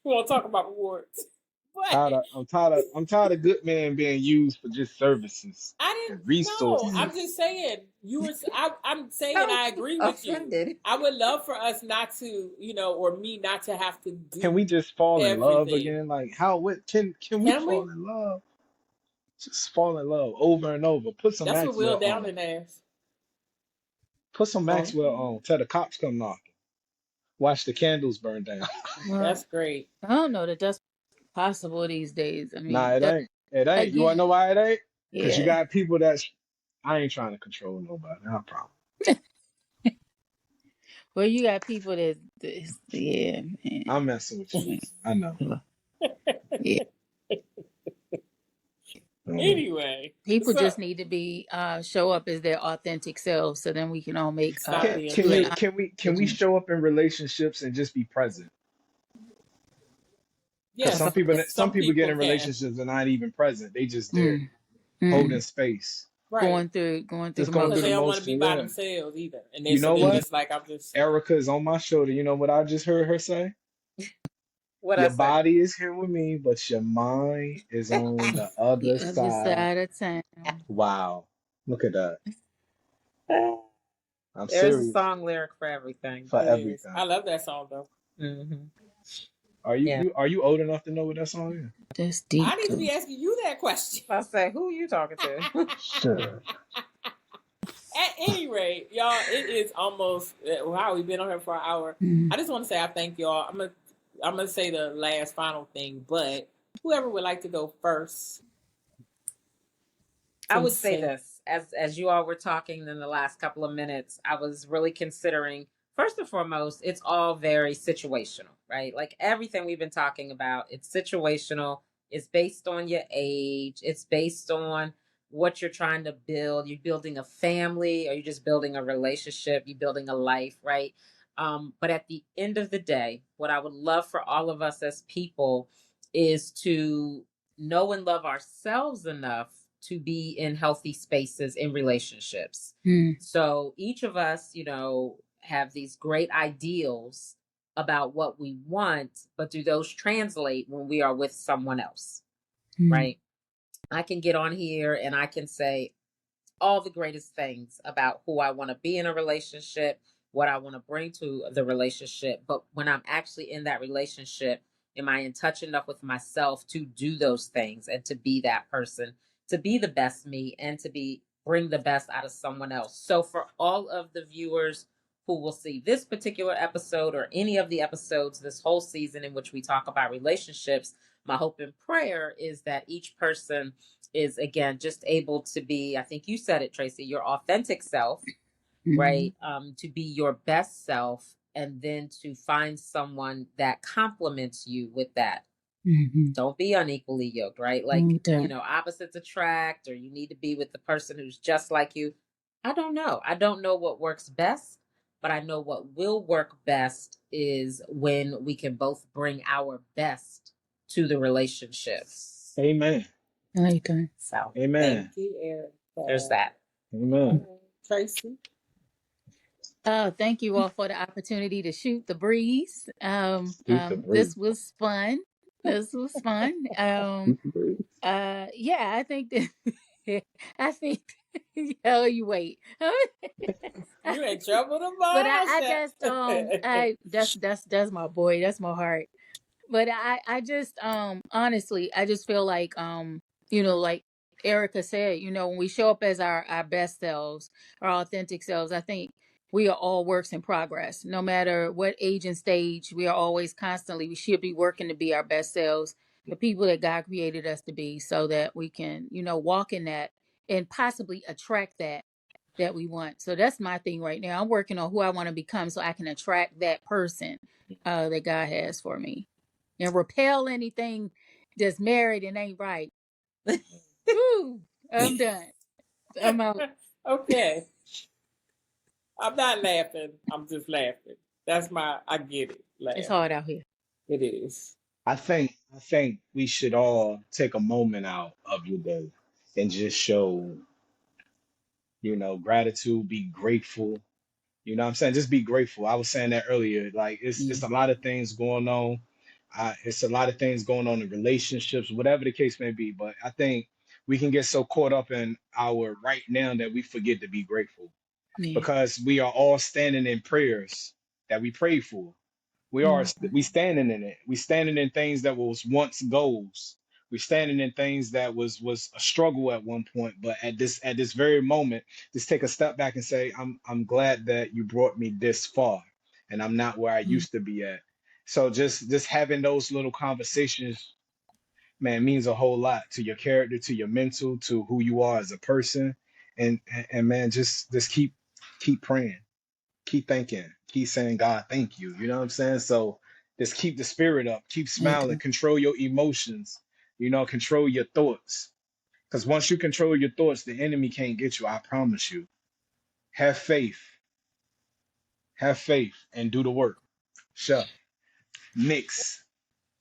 We won't talk about rewards. But I'm tired of good men being used for just services I and didn't know. I'm resources. just saying. I'm saying So I agree with you. offended. I would love for us not to, or me not to have to Can we do just fall in love everything. again? Like how what can we Can we? fall in love? Just fall in love over and over. Put some That's what Will Maxwell on. Downing asked. Put some Oh, Maxwell on. Tell the cops come knocking. Watch the candles burn down. Well, that's great. I don't know that that's possible these days. I Nah, mean, it that ain't. It ain't. You wanna know again, why it ain't? Because you yeah. got people that's I ain't trying to control nobody. I promise. Well, you got people yeah, I'm messing with you. I know. man. Yeah. Um, Anyway, People so just need to be show up as their authentic selves, so then we can all make stop being can good you fake. can we decisions. show up in relationships and just be present? Because Yes, some some people get people in can. relationships and not even present. They just there Mm, mm. holding space. Right. Going through Just the going Because through they the motions. don't want to be motion. by Yeah. themselves either. And then You so know they're what? just like, I'm just Erica is on my shoulder. You know what I just heard her say? What I Your say? body is here with me, but your mind is on the other The other side. side of town. Wow. Look at that. I'm There's a serious. song lyric for everything. For it is. I everything. love that song though. Hmm. Are you, Yeah. you are you old enough to know what that song is? That's I deep need to though. be asking you that question. I say, who are you talking to? Sure. At any rate, y'all, it is almost wow. We've been on here for an hour. Mm. I just want to say I thank y'all. I'm gonna say the last final thing, but whoever would like to go first I can would say say. this as you all were talking in the last couple of minutes, I was really considering first and foremost, it's all very situational, right? Like everything we've been talking about, it's situational. It's based on your age. It's based on what you're trying to build. You're building a family, or you're just building a relationship. You're building a life, right? But at the end of the day, what I would love for all of us as people is to know and love ourselves enough to be in healthy spaces in relationships. Mm. So each of us, have these great ideals about what we want, but do those translate when we are with someone else, Mm. right? I can get on here and I can say all the greatest things about who I want to be in a relationship, what I want to bring to the relationship. But when I'm actually in that relationship, am I in touch enough with myself to do those things and to be that person, to be the best me and to bring the best out of someone else? So for all of the viewers who will see this particular episode or any of the episodes this whole season in which we talk about relationships, my hope and prayer is that each person is again just able to be, I think you said it, Tracy, your authentic self, right? To be your best self, and then to find someone that complements you with that. Mm-hmm. Don't be unequally yoked, right? Like, opposites attract, or you need to be with the person who's just like you. I don't know what works best, but I know what will work best is when we can both bring our best to the relationship. Amen. Okay. So Amen. Thank you, Eric. there's that. Amen. Tracy. Thank you all for the opportunity to shoot the breeze. Shoot the breeze. This was fun. This was fun. Shoot the breeze. Yeah, I think that I think hell you wait. You in trouble But tomorrow, I just that's my boy, that's my heart. But I just honestly I just feel like like Erica said, when we show up as our best selves, our authentic selves, I think we are all works in progress. No matter what age and stage, we are always constantly, we should be working to be our best selves, the people that God created us to be, so that we can, walk in that and possibly attract that we want. So that's my thing right now. I'm working on who I want to become so I can attract that person that God has for me and repel anything that's married and ain't right. Woo, I'm done. I'm out. Okay. I'm not laughing. I'm just laughing. I get it. It's Laugh. hard out here. It is. I think we should all take a moment out of your day and just show, gratitude, be grateful. You know what I'm saying? Just be grateful. I was saying that earlier. Like it's Mm, a lot of things going on. It's a lot of things going on in relationships, whatever the case may be. But I think we can get so caught up in our right now that we forget to be grateful yeah. because we are all standing in prayers that we prayed for. Mm, We standing in it. We standing in things that was once goals. We standing in things that was a struggle at one point, but at this very moment, just take a step back and say, I'm glad that you brought me this far, and I'm not where I mm, used to be at. So just having those little conversations, man, means a whole lot to your character, to your mental, to who you are as a person, and man, just keep praying, keep thinking, keep saying, God, thank you. You know what I'm saying? So just keep the spirit up, keep smiling, okay. control your emotions, control your thoughts. Because once you control your thoughts, the enemy can't get you. I promise you. Have faith, have faith, and do the work. Chef, mix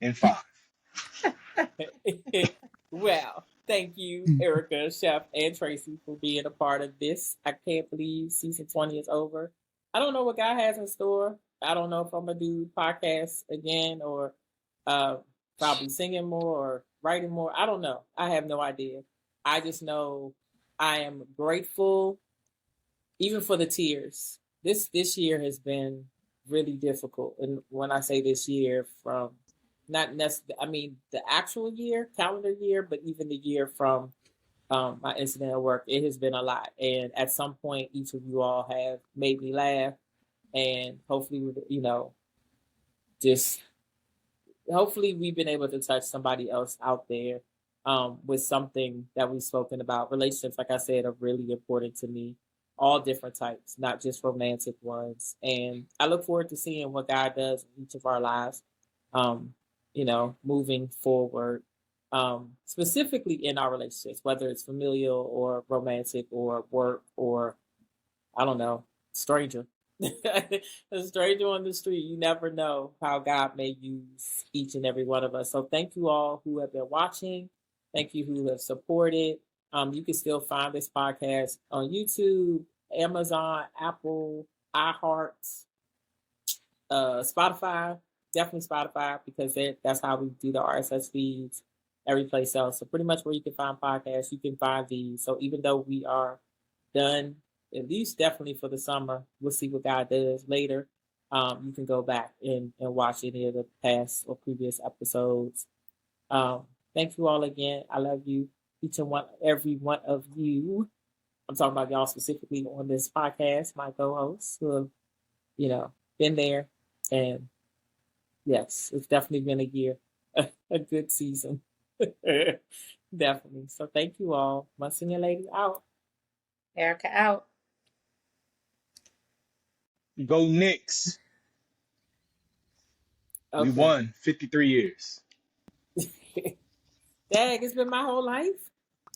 in 5. Well, thank you, Mm, Erica, Chef, and Tracy for being a part of this. I can't believe season 20 is over. I don't know what God has in store. I don't know if I'm gonna do podcasts again or uh, probably singing more or writing more. I don't know. I have no idea. I just know I am grateful, even for the tears. This year has been really difficult, and when I say this year, from not necessarily, I mean the actual year, calendar year, but even the year from my incident at work, it has been a lot. And at some point, each of you all have made me laugh, and hopefully, just hopefully we've been able to touch somebody else out there with something that we've spoken about. Relationships, like I said, are really important to me, all different types, not just romantic ones. And I look forward to seeing what God does in each of our lives, um, moving forward, specifically in our relationships, whether it's familial or romantic or work or, I don't know, stranger. A stranger on the street, you never know how God may use each and every one of us. So thank you all who have been watching. Thank you who have supported. You can still find this podcast on YouTube, Amazon, Apple, iHeart, Spotify, definitely Spotify, because that's how we do the RSS feeds, every place else. So pretty much where you can find podcasts, you can find these. So even though we are done, at least definitely for the summer, we'll see what God does later. You can go back and watch any of the past or previous episodes. Um, Thank you all again. I love you, each and every one of you. I'm talking about y'all specifically on this podcast, my co-hosts who have, been there. And yes, it's definitely been a year, a good season. Definitely. So thank you all. Monsignor Lady out. Erica out. Go Knicks. We Okay. won 53 years. Dang, it's been my whole life.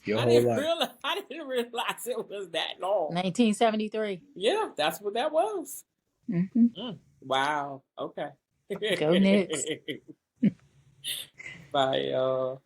Your I whole didn't life. realize. I didn't realize it was that long. 1973. Yeah, that's what that was. Mm-hmm. Wow. Okay. Go Knicks. Bye, y'all.